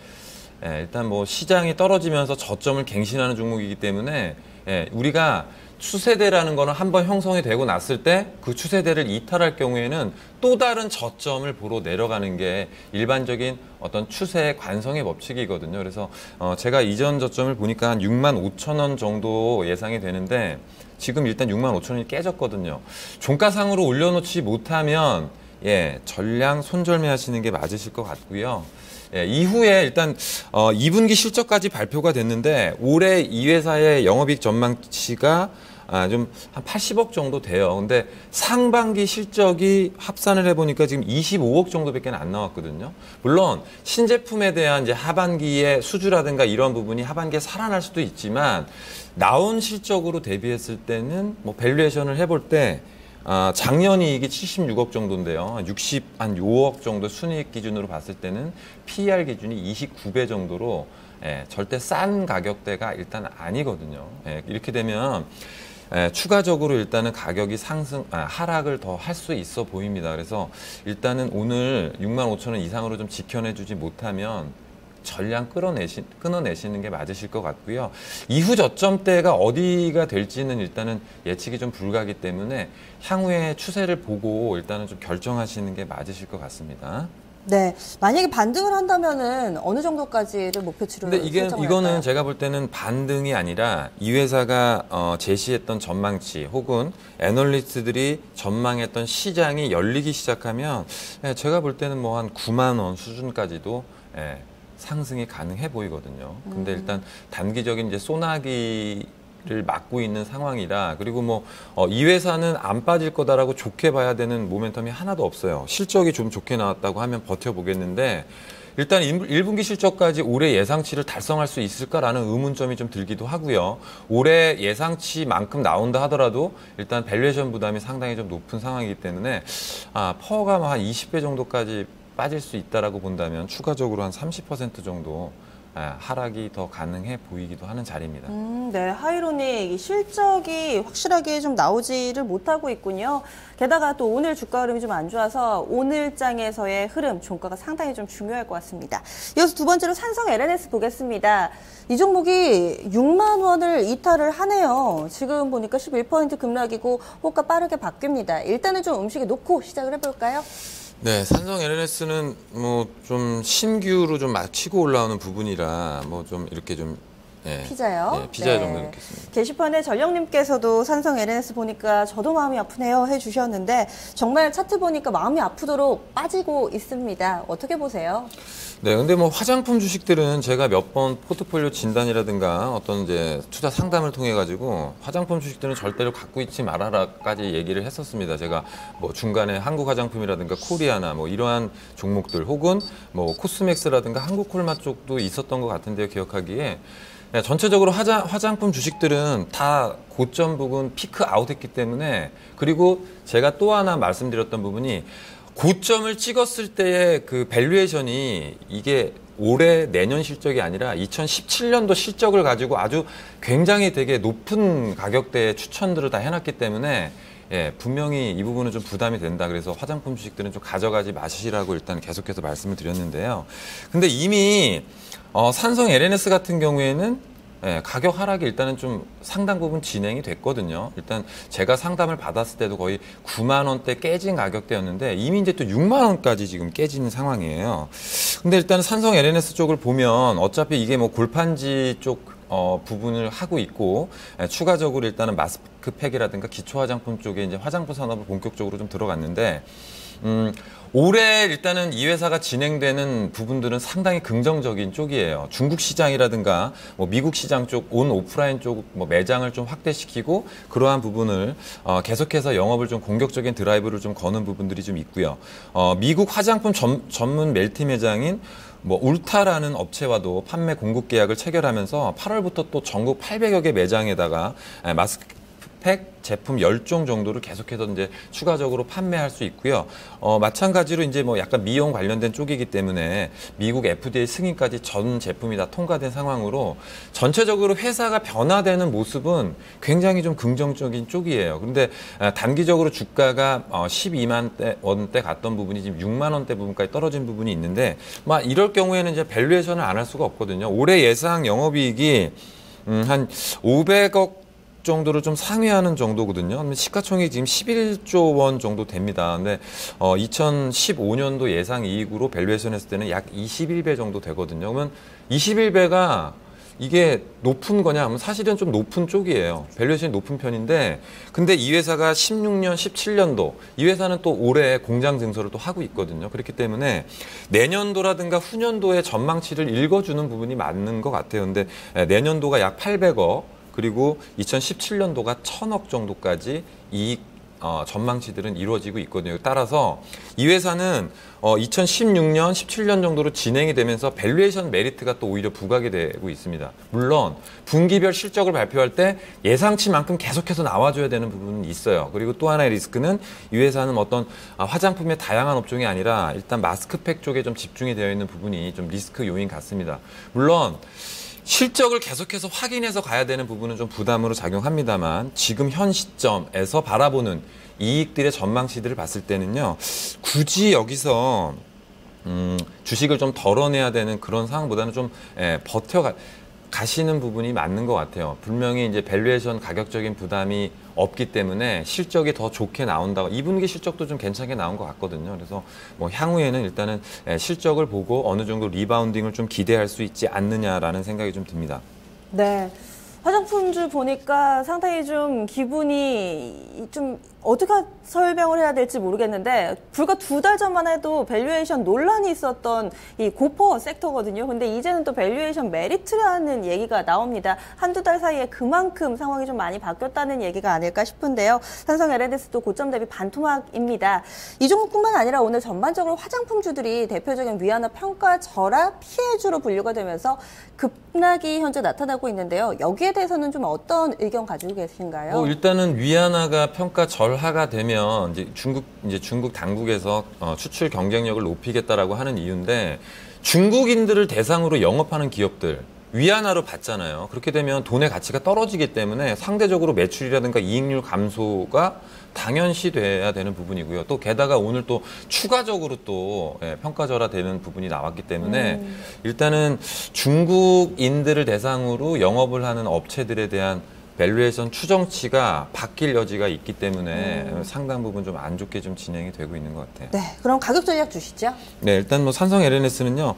일단 뭐 시장이 떨어지면서 저점을 갱신하는 종목이기 때문에 우리가 추세대라는 거는 한번 형성이 되고 났을 때 그 추세대를 이탈할 경우에는 또 다른 저점을 보러 내려가는 게 일반적인 어떤 추세의 관성의 법칙이거든요. 그래서 제가 이전 저점을 보니까 한 65,000원 정도 예상이 되는데 지금 일단 65,000원이 깨졌거든요. 종가상으로 올려놓지 못하면 전량 손절매 하시는 게 맞으실 것 같고요. 이후에 일단 2분기 실적까지 발표가 됐는데 올해 이 회사의 영업이익 전망치가 좀 한 80억 정도 돼요. 근데 상반기 실적이 합산을 해보니까 지금 25억 정도밖에 안 나왔거든요. 물론 신제품에 대한 이제 하반기의 수주라든가 이런 부분이 하반기에 살아날 수도 있지만 나온 실적으로 대비했을 때는 뭐 밸류에이션을 해볼 때 작년 이익이 76억 정도인데요. 65억 정도 순이익 기준으로 봤을 때는 PER 기준이 29배 정도로 절대 싼 가격대가 일단 아니거든요. 이렇게 되면 추가적으로 일단은 가격이 하락을 더 할 수 있어 보입니다. 그래서 일단은 오늘 65,000원 이상으로 좀 지켜내주지 못하면 전량 끊어내시는 게 맞으실 것 같고요. 이후 저점대가 어디가 될지는 일단은 예측이 좀 불가하기 때문에 향후의 추세를 보고 일단은 좀 결정하시는 게 맞으실 것 같습니다. 네, 만약에 반등을 한다면은 어느 정도까지를 목표치로 근데 설정할까요? 이거는 제가 볼 때는 반등이 아니라 이 회사가 제시했던 전망치 혹은 애널리스트들이 전망했던 시장이 열리기 시작하면 제가 볼 때는 뭐 한 9만 원 수준까지도 상승이 가능해 보이거든요. 근데 일단 단기적인 이제 소나기를 맞고 있는 상황이라 그리고 뭐 이 회사는 안 빠질 거다라고 좋게 봐야 되는 모멘텀이 하나도 없어요. 실적이 좀 좋게 나왔다고 하면 버텨보겠는데 일단 1분기 실적까지 올해 예상치를 달성할 수 있을까라는 의문점이 좀 들기도 하고요. 올해 예상치만큼 나온다 하더라도 일단 밸류에이션 부담이 상당히 좀 높은 상황이기 때문에 퍼가 한 20배 정도까지 빠질 수 있다라고 본다면 추가적으로 한 30% 정도 하락이 더 가능해 보이기도 하는 자리입니다. 네, 하이로닉 실적이 확실하게 좀 나오지를 못하고 있군요. 게다가 또 오늘 주가 흐름이 좀 안 좋아서 오늘 장에서의 흐름, 종가가 상당히 좀 중요할 것 같습니다. 이어서 두 번째로 삼성 LNS 보겠습니다. 이 종목이 6만 원을 이탈을 하네요. 지금 보니까 11% 급락이고 호가 빠르게 바뀝니다. 일단은 좀 음식에 놓고 시작을 해볼까요? 네, 삼성 LNS는 뭐 좀 신규로 좀 치고 올라오는 부분이라 뭐 좀 이렇게 좀 피자요? 피자 정도 넣겠습니다. 게시판에 전령님께서도 삼성 LNS 보니까 저도 마음이 아프네요 해주셨는데 정말 차트 보니까 마음이 아프도록 빠지고 있습니다. 어떻게 보세요? 네, 근데 뭐 화장품 주식들은 제가 몇 번 포트폴리오 진단이라든가 어떤 이제 투자 상담을 통해 가지고 화장품 주식들은 절대로 갖고 있지 말아라까지 얘기를 했었습니다. 제가 뭐 중간에 한국 화장품이라든가 코리아나 뭐 이러한 종목들 혹은 뭐 코스맥스라든가 한국콜맛 쪽도 있었던 것 같은데요, 기억하기에. 네, 전체적으로 화장품 주식들은 다 고점 부분 피크 아웃했기 때문에 그리고 제가 또 하나 말씀드렸던 부분이 고점을 찍었을 때의 그 밸류에이션이 이게 올해 내년 실적이 아니라 2017년도 실적을 가지고 아주 굉장히 되게 높은 가격대의 추천들을 다 해놨기 때문에 분명히 이 부분은 좀 부담이 된다. 그래서 화장품 주식들은 좀 가져가지 마시라고 일단 계속해서 말씀을 드렸는데요. 근데 이미 삼성 LNS 같은 경우에는 가격 하락이 일단은 좀 상당 부분 진행이 됐거든요. 일단 제가 상담을 받았을 때도 거의 9만 원대 깨진 가격대였는데 이미 이제 또 6만 원까지 지금 깨지는 상황이에요. 근데 일단 삼성 LNS 쪽을 보면 어차피 이게 뭐 골판지 쪽 부분을 하고 있고 추가적으로 일단은 마스크팩이라든가 기초 화장품 쪽에 이제 화장품 산업을 본격적으로 좀 들어갔는데 올해 일단은 이 회사가 진행되는 부분들은 상당히 긍정적인 쪽이에요. 중국 시장이라든가 뭐 미국 시장 쪽 온 오프라인 쪽 뭐 매장을 좀 확대시키고 그러한 부분을 계속해서 영업을 좀 공격적인 드라이브를 좀 거는 부분들이 좀 있고요. 미국 화장품 전문 멜티 매장인 뭐 울타라는 업체와도 판매 공급 계약을 체결하면서 8월부터 또 전국 800여 개 매장에다가 마스크팩 제품 10종 정도를 계속해서 이제 추가적으로 판매할 수 있고요. 마찬가지로 이제 뭐 약간 미용 관련된 쪽이기 때문에 미국 FDA 승인까지 전 제품이 다 통과된 상황으로 전체적으로 회사가 변화되는 모습은 굉장히 좀 긍정적인 쪽이에요. 그런데 단기적으로 주가가 12만 원대 갔던 부분이 지금 6만 원대 부분까지 떨어진 부분이 있는데 막 이럴 경우에는 이제 밸류에이션을 안 할 수가 없거든요. 올해 예상 영업이익이 한 500억 정도를 좀 상회하는 정도거든요. 시가총액이 지금 11조 원 정도 됩니다. 근데 2015년도 예상 이익으로 밸류에이션 했을 때는 약 21배 정도 되거든요. 그러면 21배가 이게 높은 거냐 하면 사실은 좀 높은 쪽이에요. 밸류에이션이 높은 편인데 근데 이 회사가 16년, 17년도 이 회사는 또 올해 공장 증설을 또 하고 있거든요. 그렇기 때문에 내년도라든가 후년도의 전망치를 읽어주는 부분이 맞는 것 같아요. 근데 내년도가 약 800억 그리고 2017년도가 1000억 정도까지 이익 전망치들은 이루어지고 있거든요. 따라서 이 회사는 2016년, 17년 정도로 진행이 되면서 밸류에이션 메리트가 또 오히려 부각이 되고 있습니다. 물론 분기별 실적을 발표할 때 예상치만큼 계속해서 나와줘야 되는 부분은 있어요. 그리고 또 하나의 리스크는 이 회사는 어떤 화장품의 다양한 업종이 아니라 일단 마스크팩 쪽에 좀 집중이 되어 있는 부분이 좀 리스크 요인 같습니다. 물론 실적을 계속해서 확인해서 가야 되는 부분은 좀 부담으로 작용합니다만 지금 현 시점에서 바라보는 이익들의 전망치들을 봤을 때는요. 굳이 여기서 주식을 좀 덜어내야 되는 그런 상황보다는 좀 가시는 부분이 맞는 것 같아요. 분명히 이제 밸류에이션 가격적인 부담이 없기 때문에 실적이 더 좋게 나온다고 2분기 실적도 좀 괜찮게 나온 것 같거든요. 그래서 뭐 향후에는 일단은 실적을 보고 어느 정도 리바운딩을 좀 기대할 수 있지 않느냐라는 생각이 좀 듭니다. 네. 화장품주 보니까 상당히 좀 기분이 좀 어떻게 설명을 해야 될지 모르겠는데 불과 2달 전만 해도 밸류에이션 논란이 있었던 이 고퍼 섹터거든요. 근데 이제는 또 밸류에이션 메리트라는 얘기가 나옵니다. 한두 달 사이에 그만큼 상황이 좀 많이 바뀌었다는 얘기가 아닐까 싶은데요. 삼성 LNS도 고점 대비 반토막입니다. 이 종목뿐만 아니라 오늘 전반적으로 화장품주들이 대표적인 위안화 평가 절하 피해주로 분류가 되면서 급락이 현재 나타나고 있는데요. 여기에 대해서는 좀 어떤 의견 가지고 계신가요? 일단은 위안화가 평가 절하가 되면 이제 중국 당국에서 수출 경쟁력을 높이겠다라고 하는 이유인데 중국인들을 대상으로 영업하는 기업들 위안화로 받잖아요. 그렇게 되면 돈의 가치가 떨어지기 때문에 상대적으로 매출이라든가 이익률 감소가 당연시 돼야 되는 부분이고요. 또 게다가 오늘 또 추가적으로 또 평가절하되는 부분이 나왔기 때문에 일단은 중국인들을 대상으로 영업을 하는 업체들에 대한 밸류에이션 추정치가 바뀔 여지가 있기 때문에 상당 부분 좀 안 좋게 좀 진행이 되고 있는 것 같아요. 네, 그럼 가격 전략 주시죠. 네, 일단 뭐 삼성 LNS는요.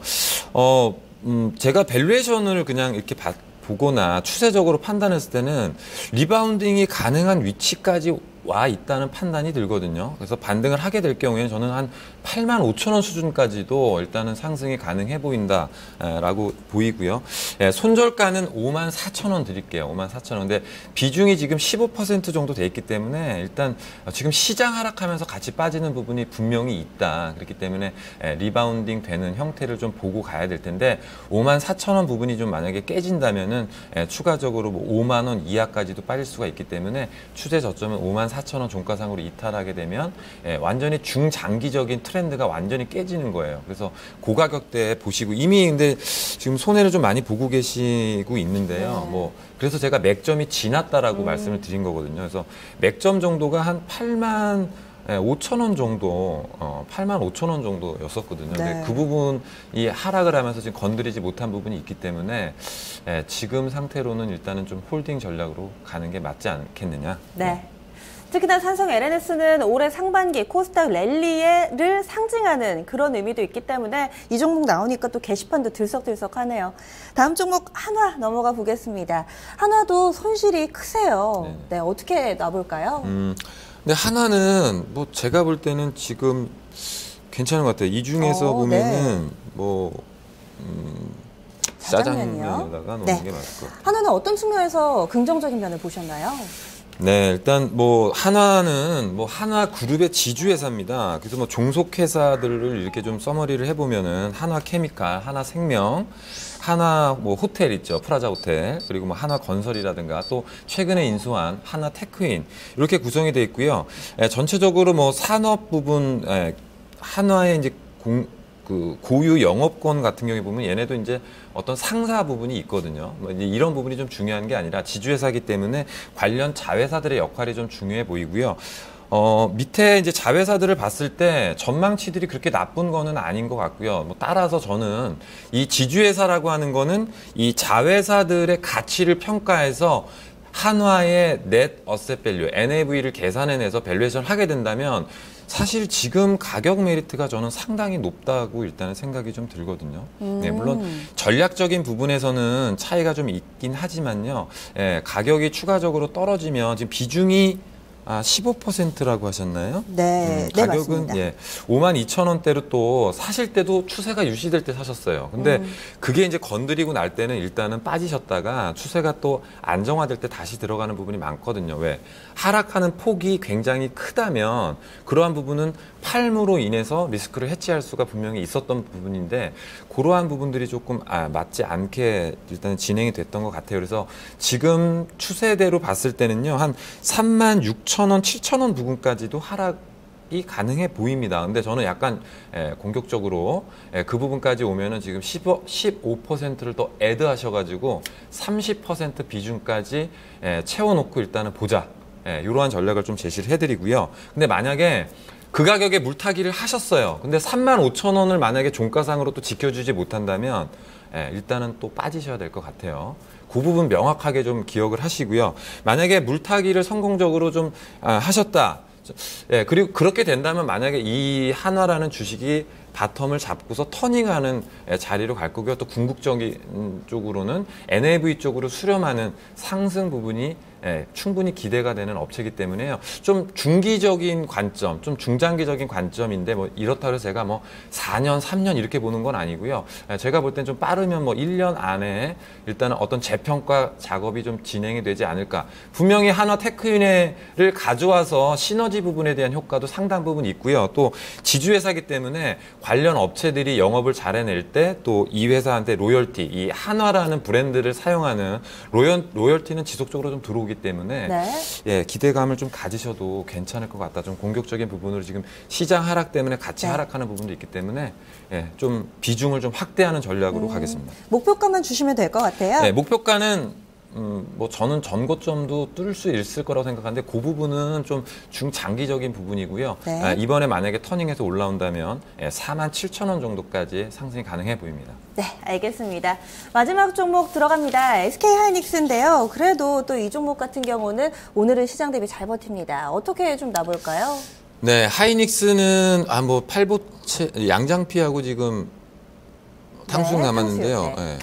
제가 밸류에이션을 그냥 이렇게 보거나 추세적으로 판단했을 때는 리바운딩이 가능한 위치까지 와 있다는 판단이 들거든요. 그래서 반등을 하게 될 경우에는 저는 한 85,000원 수준까지도 일단은 상승이 가능해 보인다라고 보이고요. 손절가는 54,000원 드릴게요. 54,000원. 근데 비중이 지금 15% 정도 돼 있기 때문에 일단 지금 시장 하락하면서 같이 빠지는 부분이 분명히 있다. 그렇기 때문에 리바운딩 되는 형태를 좀 보고 가야 될 텐데 54,000원 부분이 좀 만약에 깨진다면은 추가적으로 뭐 5만 원 이하까지도 빠질 수가 있기 때문에 추세 저점은 54,000원 종가상으로 이탈하게 되면 완전히 중장기적인 트렌드가 완전히 깨지는 거예요. 그래서 고가격대에 보시고 이미 근데 지금 손해를 좀 많이 보고 계시고 있는데요. 뭐 그래서 제가 맥점이 지났다라고 말씀을 드린 거거든요. 그래서 맥점 정도가 한 8만 5,000원 정도, 8만 5,000원 정도였었거든요. 네. 근데 그 부분이 하락을 하면서 지금 건드리지 못한 부분이 있기 때문에 지금 상태로는 일단은 좀 홀딩 전략으로 가는 게 맞지 않겠느냐. 네. 특히나 삼성 LNS는 올해 상반기 코스닥 랠리를 상징하는 그런 의미도 있기 때문에 이 종목 나오니까 또 게시판도 들썩들썩하네요. 다음 종목 한화 넘어가 보겠습니다. 한화도 손실이 크세요. 네, 어떻게 놔볼까요? 근데 한화는 뭐 제가 볼 때는 지금 괜찮은 것 같아요. 이 중에서 보면은 뭐 짜장면에다가 넣는 게 맞을 것 같아요. 한화는 어떤 측면에서 긍정적인 면을 보셨나요? 네, 일단 뭐 한화는 뭐 한화 그룹의 지주회사입니다. 그래서 뭐 종속회사들을 이렇게 좀 서머리를 해보면은 한화 케미칼, 한화 생명, 한화 뭐 호텔 있죠, 프라자 호텔, 그리고 뭐 한화 건설이라든가 또 최근에 인수한 한화 테크인 이렇게 구성이 되어 있고요. 전체적으로 뭐 산업 부분 한화의 이제 그 고유 영업권 같은 경우에 보면 얘네도 이제 어떤 상사 부분이 있거든요. 뭐 이제 이런 부분이 좀 중요한 게 아니라 지주회사이기 때문에 관련 자회사들의 역할이 좀 중요해 보이고요. 밑에 이제 자회사들을 봤을 때 전망치들이 그렇게 나쁜 거는 아닌 것 같고요. 뭐 따라서 저는 이 지주회사라고 하는 거는 이 자회사들의 가치를 평가해서 한화의 넷 어셋 밸류, NAV를 계산해내서 밸류에이션을 하게 된다면 사실 지금 가격 메리트가 저는 상당히 높다고 일단은 생각이 좀 들거든요. 네, 물론 전략적인 부분에서는 차이가 좀 있긴 하지만요. 예, 가격이 추가적으로 떨어지면 지금 비중이 15%라고 하셨나요? 네, 네, 가격은 맞습니다. 예, 52,000원대로 또 사실 때도 추세가 유지될 때 사셨어요. 근데 그게 이제 건드리고 날 때는 일단은 빠지셨다가 추세가 또 안정화될 때 다시 들어가는 부분이 많거든요. 왜? 하락하는 폭이 굉장히 크다면 그러한 부분은 팔므로 인해서 리스크를 해치할 수가 분명히 있었던 부분인데 그러한 부분들이 조금 맞지 않게 일단 진행이 됐던 것 같아요. 그래서 지금 추세대로 봤을 때는요. 한 36,000원, 7,000원 부근까지도 하락이 가능해 보입니다. 근데 저는 약간 공격적으로 그 부분까지 오면은 지금 15%를 더 애드 하셔가지고 30% 비중까지 채워놓고 일단은 보자. 이러한 전략을 좀 제시를 해드리고요. 근데 만약에 그 가격에 물타기를 하셨어요. 근데 35,000원을 만약에 종가상으로 또 지켜주지 못한다면 일단은 또 빠지셔야 될 것 같아요. 그 부분 명확하게 좀 기억을 하시고요. 만약에 물타기를 성공적으로 좀 하셨다. 그리고 그렇게 된다면 만약에 이 한화라는 주식이 바텀을 잡고서 터닝하는 자리로 갈 거고요. 또 궁극적인 쪽으로는 NAV 쪽으로 수렴하는 상승 부분이 충분히 기대가 되는 업체이기 때문에요. 좀 중기적인 관점, 좀 중장기적인 관점인데 뭐 이렇다고 해서 제가 뭐 4년, 3년 이렇게 보는 건 아니고요. 제가 볼 땐 좀 빠르면 뭐 1년 안에 일단은 어떤 재평가 작업이 좀 진행이 되지 않을까. 분명히 한화 테크윤회를 가져와서 시너지 부분에 대한 효과도 상당 부분 있고요. 또 지주회사이기 때문에 관련 업체들이 영업을 잘 해낼 때 또 이 회사한테 로열티, 이 한화라는 브랜드를 사용하는 로열티는 지속적으로 좀 들어오기 때문에 네. 기대감을 좀 가지셔도 괜찮을 것 같다. 좀 공격적인 부분으로 지금 시장 하락 때문에 같이 하락하는 부분도 있기 때문에 좀 비중을 좀 확대하는 전략으로 가겠습니다. 목표가만 주시면 될 것 같아요. 네, 목표가는 뭐 저는 전고점도 뚫을 수 있을 거라고 생각하는데 그 부분은 좀 중장기적인 부분이고요. 네. 이번에 만약에 터닝해서 올라온다면 47,000원 정도까지 상승이 가능해 보입니다. 네, 알겠습니다. 마지막 종목 들어갑니다. SK하이닉스인데요. 그래도 또 이 종목 같은 경우는 오늘은 시장 대비 잘 버팁니다. 어떻게 좀 놔볼까요? 네, 하이닉스는 뭐 팔보채 양장피하고 지금 탕수육 남았는데요. 네.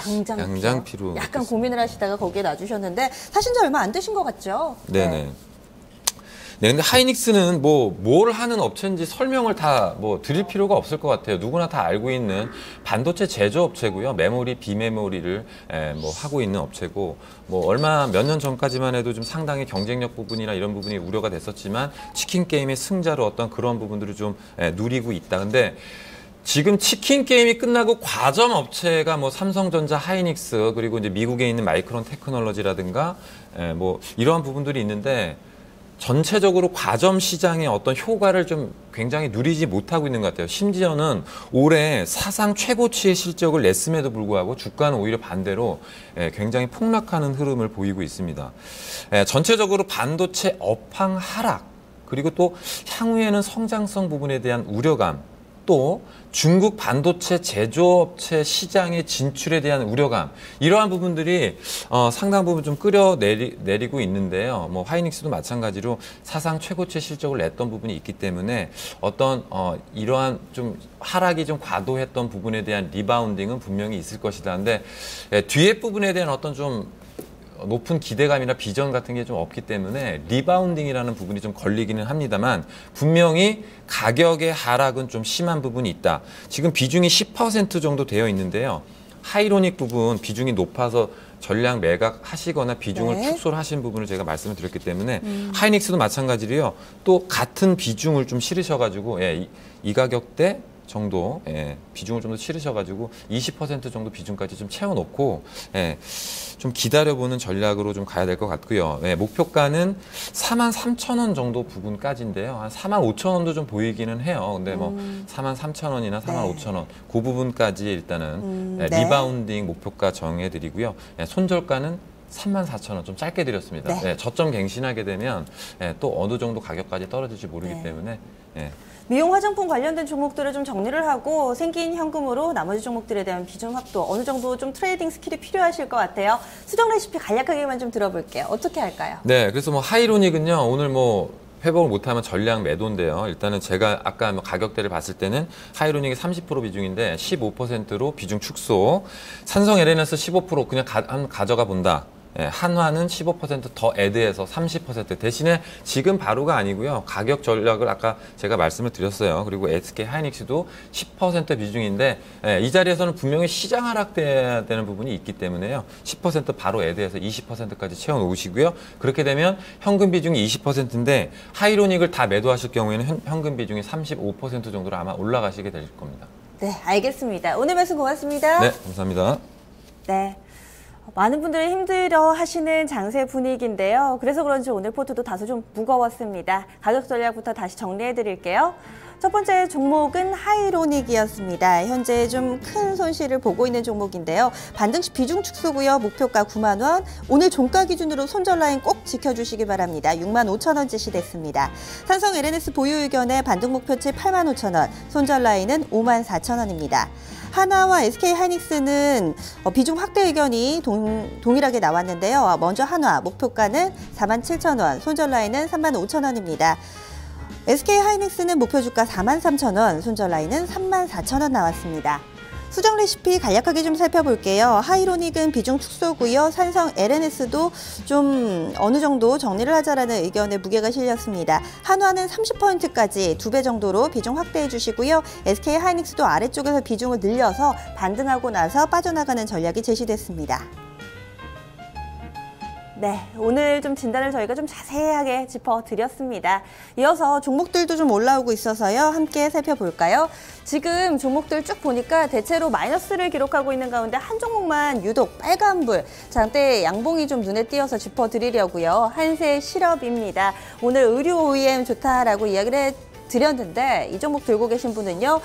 양장피로 약간 고민을 하시다가 거기에 놔주셨는데 사신 지 얼마 안 되신 것 같죠? 네네. 네, 근데 하이닉스는 뭘 하는 업체인지 설명을 다 드릴 필요가 없을 것 같아요. 누구나 다 알고 있는 반도체 제조업체고요. 메모리, 비메모리를 하고 있는 업체고, 몇 년 전까지만 해도 좀 상당히 경쟁력 부분이나 이런 부분이 우려가 됐었지만 치킨 게임의 승자로 어떤 그런 부분들을 좀 누리고 있다. 근데 지금 치킨 게임이 끝나고 과점 업체가 삼성전자, 하이닉스, 그리고 이제 미국에 있는 마이크론 테크놀로지라든가 이러한 부분들이 있는데 전체적으로 과점 시장의 어떤 효과를 좀 굉장히 누리지 못하고 있는 것 같아요. 심지어는 올해 사상 최고치의 실적을 냈음에도 불구하고 주가는 오히려 반대로 굉장히 폭락하는 흐름을 보이고 있습니다. 전체적으로 반도체 업황 하락, 그리고 또 향후에는 성장성 부분에 대한 우려감, 또 중국 반도체 제조업체 시장의 진출에 대한 우려감, 이러한 부분들이 상당 부분 좀 끌어내리고 있는데요. 하이닉스도 마찬가지로 사상 최고치 실적을 냈던 부분이 있기 때문에 어떤 이러한 좀 하락이 좀 과도했던 부분에 대한 리바운딩은 분명히 있을 것이다. 근데 뒤에 부분에 대한 어떤 좀 높은 기대감이나 비전 같은 게 좀 없기 때문에 리바운딩이라는 부분이 좀 걸리기는 합니다만 분명히 가격의 하락은 좀 심한 부분이 있다. 지금 비중이 10% 정도 되어 있는데요. 하이로닉 부분 비중이 높아서 전량 매각하시거나 비중을 축소를 하신 부분을 제가 말씀을 드렸기 때문에 하이닉스도 마찬가지로요. 또 같은 비중을 좀 실으셔가지고 이 가격대 정도 비중을 좀 더 치르셔가지고 20% 정도 비중까지 좀 채워놓고 좀 기다려보는 전략으로 좀 가야 될 것 같고요. 목표가는 43,000원 정도 부분까지인데요. 한 45,000원도 좀 보이기는 해요. 근데 43,000원이나 45,000원 그 부분까지 일단은 리바운딩 목표가 정해드리고요. 손절가는 34,000원 좀 짧게 드렸습니다. 네. 네, 저점 갱신하게 되면 또 어느 정도 가격까지 떨어질지 모르기 네. 때문에 미용 화장품 관련된 종목들을 좀 정리를 하고 생긴 현금으로 나머지 종목들에 대한 비중 확보 어느 정도 좀 트레이딩 스킬이 필요하실 것 같아요. 수정 레시피 간략하게만 좀 들어볼게요. 어떻게 할까요? 네, 그래서 뭐 하이로닉은요 오늘 뭐 회복을 못하면 전량 매도인데요. 일단은 제가 아까 뭐 가격대를 봤을 때는 하이로닉이 30% 비중인데 15%로 비중 축소. 산성 LNS 15% 그냥 가져가 본다. 예, 한화는 15% 더 애드해서 30% 대신에 지금 바로가 아니고요. 가격 전략을 아까 제가 말씀을 드렸어요. 그리고 SK 하이닉스도 10% 비중인데 이 자리에서는 분명히 시장 하락돼야 되는 부분이 있기 때문에요. 10% 바로 애드해서 20%까지 채워놓으시고요. 그렇게 되면 현금 비중이 20%인데 하이로닉을 다 매도하실 경우에는 현금 비중이 35% 정도로 아마 올라가시게 될 겁니다. 네, 알겠습니다. 오늘 말씀 고맙습니다. 네, 감사합니다. 네. 많은 분들이 힘들어 하시는 장세 분위기인데요. 그래서 그런지 오늘 포트도 다소 좀 무거웠습니다. 가격 전략부터 다시 정리해 드릴게요. 첫 번째 종목은 하이로닉이었습니다. 현재 좀 큰 손실을 보고 있는 종목인데요. 반등시 비중 축소고요. 목표가 9만 원. 오늘 종가 기준으로 손절 라인 꼭 지켜주시기 바랍니다. 6만 5천 원 지시됐습니다. 산성 LNS 보유 의견에 반등 목표치 8만 5천 원. 손절 라인은 5만 4천 원입니다. 하나와 SK 하이닉스는 비중 확대 의견이 동일하게 나왔는데요. 먼저 한화 목표가는 4만 7천 원, 손절 라인은 3만 5천 원입니다. SK 하이닉스는 목표 주가 4만 3천 원, 손절 라인은 3만 4천 원 나왔습니다. 수정 레시피 간략하게 좀 살펴볼게요. 하이로닉은 비중 축소고요. 산성 LNS도 좀 어느 정도 정리를 하자라는 의견에 무게가 실렸습니다. 한화는 30%까지 2배 정도로 비중 확대해 주시고요. SK 하이닉스도 아래쪽에서 비중을 늘려서 반등하고 나서 빠져나가는 전략이 제시됐습니다. 네, 오늘 좀 진단을 저희가 좀 자세하게 짚어드렸습니다. 이어서 종목들도 좀 올라오고 있어서요. 함께 살펴볼까요? 지금 종목들 쭉 보니까 대체로 마이너스를 기록하고 있는 가운데 한 종목만 유독 빨간불, 장대 양봉이 좀 눈에 띄어서 짚어드리려고요. 한세실업입니다. 오늘 의류 OEM 좋다라고 이야기를 드렸는데 이 종목 들고 계신 분은요.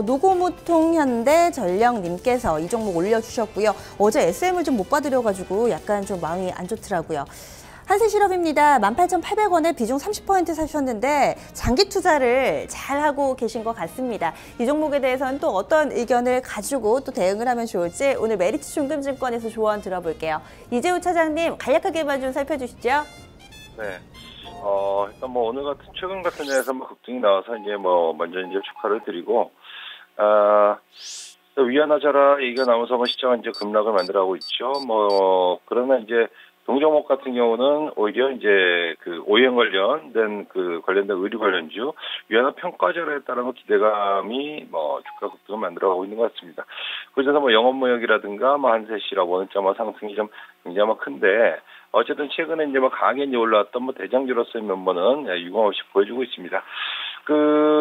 노고무통현대 전력님께서 이 종목 올려주셨고요. 어제 SM을 좀 못 받으려가지고 약간 좀 마음이 안 좋더라고요. 한세실업입니다. 18,800원에 비중 30% 사셨는데 장기 투자를 잘 하고 계신 것 같습니다. 이 종목에 대해서는 또 어떤 의견을 가지고 또 대응을 하면 좋을지 오늘 메리츠 중금증권에서 조언 들어볼게요. 이재우 차장님 간략하게만 좀 살펴주시죠. 네. 일단 뭐 오늘 같은 최근 같은 날에서 뭐 급등이 나와서 이제 뭐 먼저 이제 축하를 드리고 위안화자라 얘기가 나오면서 뭐 시장은 이제 급락을 만들어가고 있죠. 뭐 그러나 이제 동종목 같은 경우는 오히려 이제 그 OEM 관련된 관련된 의류 관련주 위안화 평가절에 따른 기대감이 뭐 주가 급등을 만들어가고 있는 것 같습니다. 그래서 뭐 영업무역이라든가 뭐 한세시라 원자 뭐 상승이 좀 굉장히 뭐 큰데 어쨌든 최근에 이제 뭐 강하게 이제 올라왔던 뭐 대장주로서의 면모는 유감없이 보여주고 있습니다.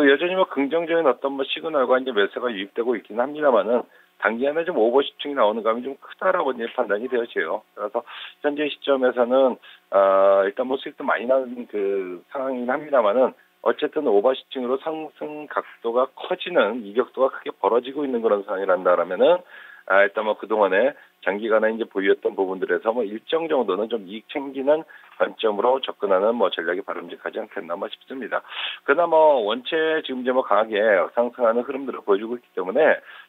여전히 뭐 긍정적인 어떤 뭐 시그널과 이제 매수가 유입되고 있긴 합니다만은 단기간에 좀 오버시팅이 나오는 감이 좀 크다라고 이제 판단이 되어져요. 그래서 현재 시점에서는 일단 뭐 수익도 많이 나는 상황이긴 합니다만은 어쨌든 오버시팅으로 상승 각도가 커지는 이격도가 크게 벌어지고 있는 그런 상황이란다라면은 일단 뭐 그동안에 장기간에 이제 보유했던 부분들에서 뭐 일정 정도는 좀 이익 챙기는 관점으로 접근하는 뭐 전략이 바람직하지 않겠나 싶습니다. 그러나 뭐 원체 지금 이제 뭐 강하게 상승하는 흐름들을 보여주고 있기 때문에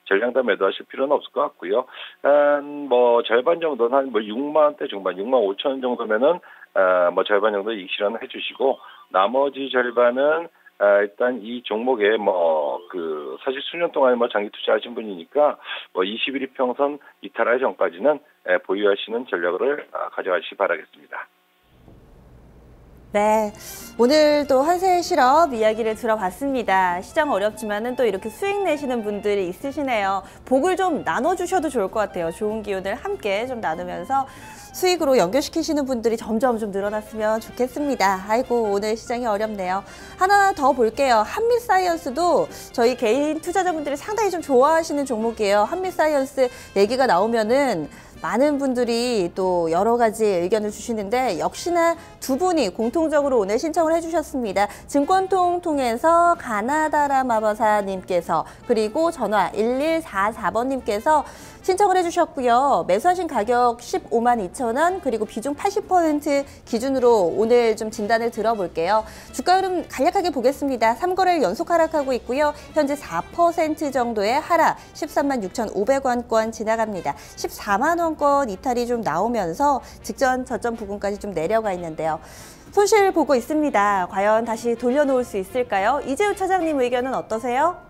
전량 다 매도하실 필요는 없을 것 같고요. 한 뭐 절반 정도는 한 뭐 6만 원대 중반, 6만 5천 원 정도면은 뭐 절반 정도 이익 실현을 해주시고 나머지 절반은 일단 이 종목에 사실 수년 동안 뭐 장기 투자하신 분이니까 뭐 21일 평선 이탈하기 전까지는 보유하시는 전략을 가져가시기 바라겠습니다. 네, 오늘도 한세실업 이야기를 들어봤습니다. 시장 어렵지만은 또 이렇게 수익 내시는 분들이 있으시네요. 복을 좀 나눠주셔도 좋을 것 같아요. 좋은 기운을 함께 좀 나누면서 수익으로 연결시키시는 분들이 점점 좀 늘어났으면 좋겠습니다. 아이고, 오늘 시장이 어렵네요. 하나 더 볼게요. 한미사이언스도 저희 개인 투자자분들이 상당히 좀 좋아하시는 종목이에요. 한미사이언스 얘기가 나오면은 많은 분들이 또 여러 가지 의견을 주시는데 역시나 두 분이 공통적으로 오늘 신청을 해주셨습니다. 증권통 통해서 가나다라 마바사님께서 그리고 전화 1144번님께서 신청을 해주셨고요. 매수하신 가격 15만 2천 원, 그리고 비중 80% 기준으로 오늘 좀 진단을 들어볼게요. 주가 흐름 간략하게 보겠습니다. 3거래일 연속 하락하고 있고요. 현재 4% 정도의 하락, 13만 6,500원권 지나갑니다. 14만 원권 이탈이 좀 나오면서 직전 저점 부근까지 좀 내려가 있는데요. 손실 보고 있습니다. 과연 다시 돌려놓을 수 있을까요? 이재우 차장님 의견은 어떠세요?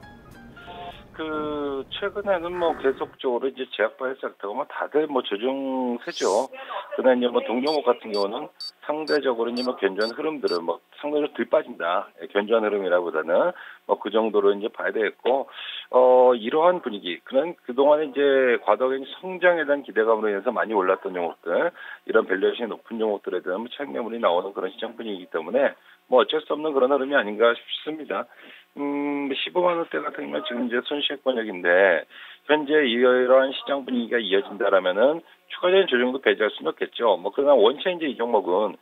최근에는 뭐 계속적으로 이제 제약바이오 섹터가 뭐 다들 뭐 조정세죠. 그러나 이제 뭐 동종목 같은 경우는 상대적으로 이제 뭐 견조한 흐름들은 뭐 상대적으로 덜 빠진다. 견조한 흐름이라보다는 뭐 그 정도로 이제 봐야 되겠고, 이러한 분위기, 그동안에 이제 과도하게 성장에 대한 기대감으로 인해서 많이 올랐던 종목들, 이런 밸류에이션이 높은 종목들에 대한 뭐 차익 매물이 나오는 그런 시장 분위기이기 때문에 뭐 어쩔 수 없는 그런 흐름이 아닌가 싶습니다. 15만 원대 같은 경우는 지금 이제 손실권역인데, 현재 이러한 시장 분위기가 이어진다라면은 추가적인 조정도 배제할 수는 없겠죠. 뭐 그러나 원체 이제 이 종목은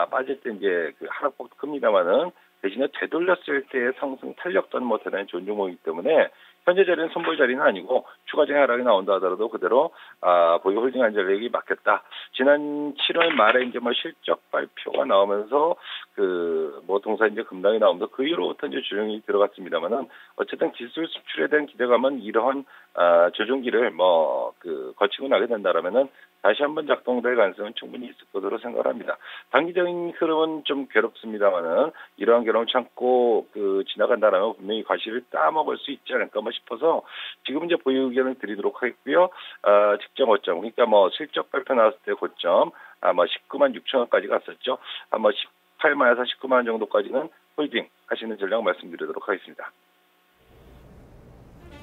빠질 때 이제 그 하락폭도 큽니다만은 대신에 되돌렸을 때의 상승 탄력도는 뭐 대단히 좋은 종목이기 때문에 현재 자리는 손볼 자리는 아니고 추가적인 하락이 나온다 하더라도 그대로 보유 홀딩 안전력이 맞겠다. 지난 7월 말에 이제 뭐 실적 발표가 나오면서 뭐 동사 이제 급락이 나오면서 그 이후로부터 이제 조정이 들어갔습니다만은 어쨌든 기술 수출에 대한 기대감은 이러한 조정기를 거치고 나게 된다라면은 다시 한번 작동될 가능성은 충분히 있을 것으로 생각을 합니다. 단기적인 흐름은 좀 괴롭습니다만은 이러한 괴로움을 참고 지나간다라면 분명히 과실을 따먹을 수 있지 않을까 싶어서 지금 이제 보유 의견을 드리도록 하겠고요. 직전 고점, 그러니까 뭐 실적 발표 나왔을 때 고점 19만 6천 원까지 갔었죠. 18만에서 19만 원 정도까지는 홀딩 하시는 전략 말씀드리도록 하겠습니다.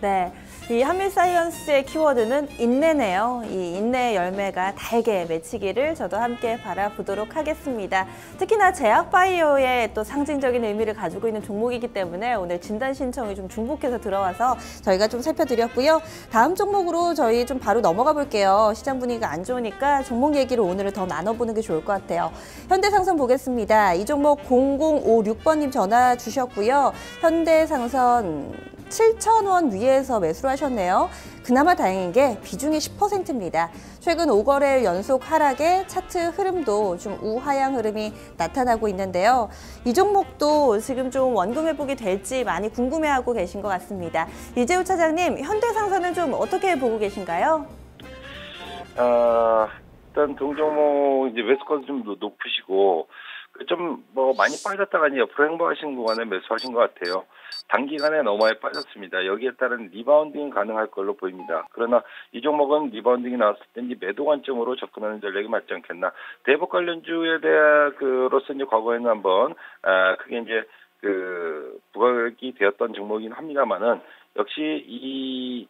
네, 이 한밀사이언스의 키워드는 인내네요. 이 인내의 열매가 달게 맺히기를 저도 함께 바라보도록 하겠습니다. 특히나 제약바이오의 또 상징적인 의미를 가지고 있는 종목이기 때문에 오늘 진단 신청이 좀 중복해서 들어와서 저희가 좀 살펴드렸고요. 다음 종목으로 저희 좀 바로 넘어가 볼게요. 시장 분위기가 안 좋으니까 종목 얘기를 오늘은 더 나눠보는 게 좋을 것 같아요. 현대상선 보겠습니다. 이 종목 0056번님 전화 주셨고요. 현대상선 7,000원 위에서 매수를 하셨네요. 그나마 다행인 게 비중이 10%입니다. 최근 5거래일 연속 하락에 차트 흐름도 좀 우하향 흐름이 나타나고 있는데요. 이 종목도 지금 좀 원금 회복이 될지 많이 궁금해하고 계신 것 같습니다. 이재우 차장님, 현대상선은 좀 어떻게 보고 계신가요? 일단 동종목 이제 매수가도 좀 높으시고 좀 많이 빠졌다가 이제 옆으로 행보하신 구간에 매수하신 것 같아요. 단기간에 너무 많이 빠졌습니다. 여기에 따른 리바운딩 가능할 걸로 보입니다. 그러나 이 종목은 리바운딩이 나왔을 때 이제 매도 관점으로 접근하는 전략이 맞지 않겠나. 대북 관련주에 대한 로서 이제 과거에는 한번 그게 이제 부각이 되었던 종목이긴 합니다만은 역시 이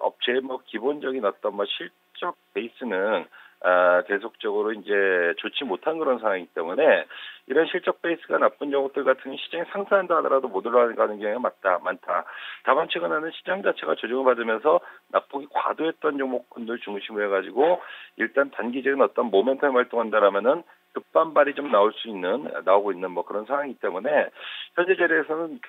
업체의 기본적인 어떤 실적 베이스는 계속적으로 이제 좋지 못한 그런 상황이기 때문에 이런 실적 베이스가 나쁜 종목들 같은 시장이 상승한다 하더라도 못 올라가는 경우가 많다. 다만 최근에는 시장 자체가 조정을 받으면서 낙폭이 과도했던 종목군들 중심으로 해가지고 일단 단기적인 어떤 모멘텀이 활동한다라면은 급반발이 좀 나오고 있는 그런 상황이기 때문에 현재 자리에서는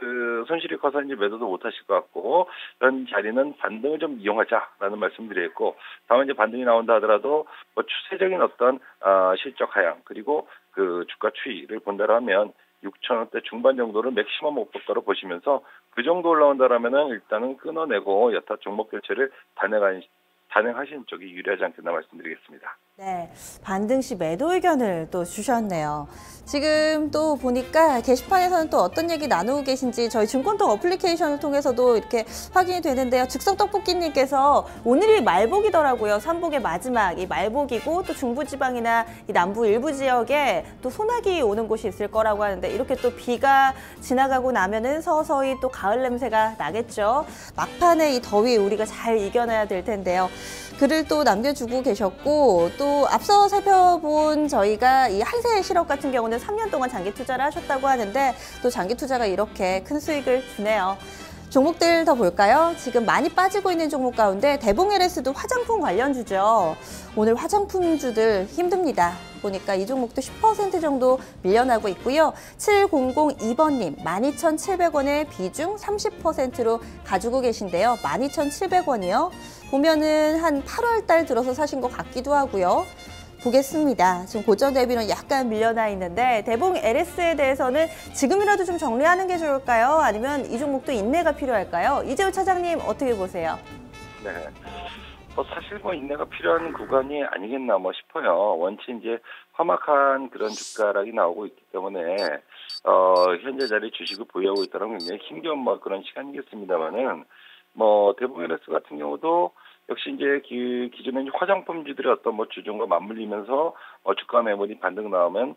손실이 커서 이제 매도도 못 하실 것 같고, 이런 자리는 반등을 좀 이용하자라는 말씀드리겠고, 다만 이제 반등이 나온다 하더라도 추세적인 어떤 실적 하향 그리고 주가 추이를 본다라면 6,000원대 중반 정도를 맥시멈 목표가로 보시면서 그 정도 올라온다라면은 일단은 끊어내고 여타 종목 교체를 단행하시는 쪽이 유리하지 않겠나 말씀드리겠습니다. 네, 반등 시 매도 의견을 또 주셨네요. 지금 또 보니까 게시판에서는 또 어떤 얘기 나누고 계신지 저희 증권통 어플리케이션을 통해서도 이렇게 확인이 되는데요. 즉석떡볶이님께서 오늘이 말복이더라고요. 삼복의 마지막 이 말복이고 또 중부지방이나 이 남부 일부 지역에 또 소나기 오는 곳이 있을 거라고 하는데 이렇게 또 비가 지나가고 나면은 서서히 또 가을 냄새가 나겠죠. 막판에 이 더위 우리가 잘 이겨내야 될 텐데요. 글을 또 남겨주고 계셨고 또 앞서 살펴본 저희가 이 한세 실업 같은 경우는 3년 동안 장기 투자를 하셨다고 하는데 또 장기 투자가 이렇게 큰 수익을 주네요. 종목들 더 볼까요? 지금 많이 빠지고 있는 종목 가운데 대봉 LS도 화장품 관련주죠. 오늘 화장품주들 힘듭니다. 보니까 이 종목도 10% 정도 밀려나고 있고요. 7002번님 12,700원의 비중 30%로 가지고 계신데요. 12,700원이요. 보면은 한 8월 달 들어서 사신 것 같기도 하고요. 보겠습니다. 지금 고점 대비는 약간 밀려나 있는데 대봉 LS에 대해서는 지금이라도 좀 정리하는 게 좋을까요? 아니면 이 종목도 인내가 필요할까요? 이재우 차장님 어떻게 보세요? 네. 사실 인내가 필요한 구간이 아니겠나 싶어요. 원체 이제 험악한 그런 주가락이 나오고 있기 때문에 현재 자리 주식을 보유하고 있다는 건 굉장히 힘겨운 그런 시간이겠습니다만은 대봉 LS 같은 경우도 역시 이제 기존에 화장품주들의 어떤 주종과 맞물리면서 주가 매물이 반등 나오면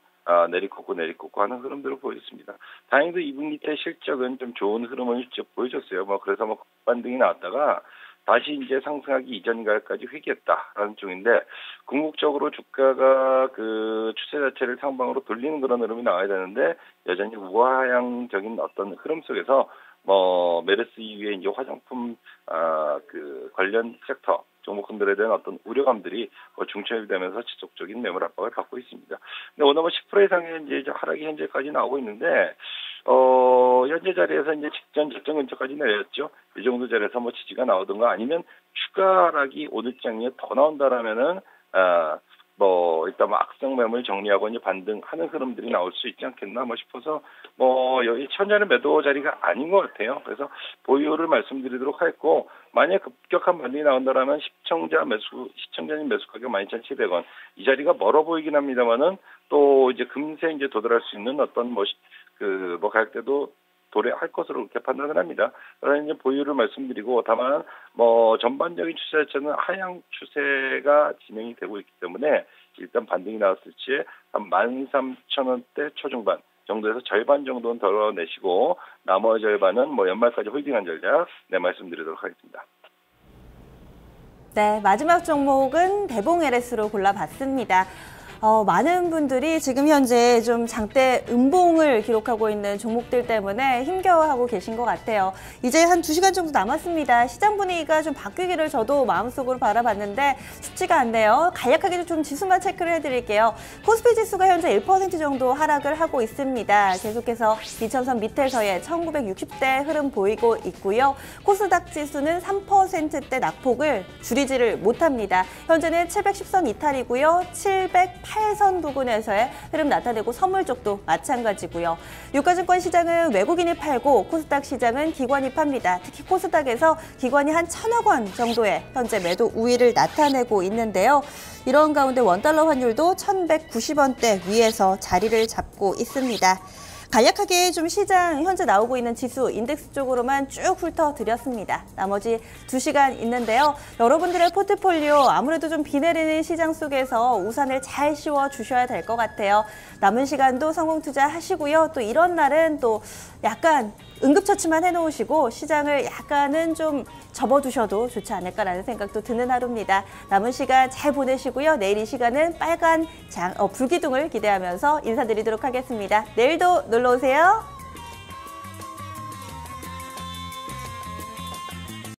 내리꽂고 하는 흐름들을 보였습니다. 다행히도 2분기 때 실적은 좀 좋은 흐름을 보여줬어요. 그래서 반등이 나왔다가 다시 이제 상승하기 이전까지 회귀했다라는 쪽인데 궁극적으로 주가가 그 추세 자체를 상방으로 돌리는 그런 흐름이 나와야 되는데 여전히 우하향적인 어떤 흐름 속에서 메르스 이후에 이제 화장품 그 관련 섹터 종목군들에 대한 어떤 우려감들이 중첩이 되면서 지속적인 매물 압박을 받고 있습니다. 근데 오늘 10% 이상의 이제 하락이 현재까지 나오고 있는데 현재 자리에서 이제 직전 저점 근처까지 내렸죠. 이 정도 자리에서 지지가 나오든가 아니면 추가 하락이 오늘 장에 더 나온다라면은 일단 악성 매물 정리하고 이제 반등하는 흐름들이 나올 수 있지 않겠나 싶어서 여기 현재는 매도 자리가 아닌 것 같아요. 그래서 보유를 말씀드리도록 하겠고 만약 급격한 반등이 나온다라면 시청자님 매수 가격 12,700원 이 자리가 멀어 보이긴 합니다만은 또 이제 금세 이제 도달할 수 있는 어떤 가격대도 도래할 것으로 그렇게 판단을 합니다. 그러나 이제 보유를 말씀드리고 다만 전반적인 추세 자체는 하향 추세가 진행이 되고 있기 때문에 일단 반등이 나왔을 때 한 13,000원대 초중반 정도에서 절반 정도는 덜어내시고 나머지 절반은 연말까지 홀딩한 전략 말씀드리도록 하겠습니다. 네, 마지막 종목은 대봉 LS로 골라봤습니다. 많은 분들이 지금 현재 좀 장대 음봉을 기록하고 있는 종목들 때문에 힘겨워하고 계신 것 같아요. 이제 한 2시간 정도 남았습니다. 시장 분위기가 좀 바뀌기를 저도 마음속으로 바라봤는데 쉽지가 않네요. 간략하게 좀 지수만 체크를 해드릴게요. 코스피 지수가 현재 1% 정도 하락을 하고 있습니다. 계속해서 2000선 밑에서의 1960대 흐름 보이고 있고요. 코스닥 지수는 3%대 낙폭을 줄이지를 못합니다. 현재는 710선 이탈이고요. 708선 부근에서의 흐름 나타내고 선물 쪽도 마찬가지고요. 유가증권 시장은 외국인이 팔고 코스닥 시장은 기관이 팝니다. 특히 코스닥에서 기관이 한 1,000억 원 정도의 현재 매도 우위를 나타내고 있는데요. 이런 가운데 원달러 환율도 1,190원대 위에서 자리를 잡고 있습니다. 간략하게 좀 시장 현재 나오고 있는 지수, 인덱스 쪽으로만 쭉 훑어드렸습니다. 나머지 2시간 있는데요. 여러분들의 포트폴리오 아무래도 좀 비 내리는 시장 속에서 우산을 잘 씌워 주셔야 될 것 같아요. 남은 시간도 성공 투자하시고요. 또 이런 날은 또 약간 응급처치만 해놓으시고 시장을 약간은 좀 접어두셔도 좋지 않을까라는 생각도 드는 하루입니다. 남은 시간 잘 보내시고요. 내일 이 시간은 빨간 불기둥을 기대하면서 인사드리도록 하겠습니다. 내일도 놀러오세요.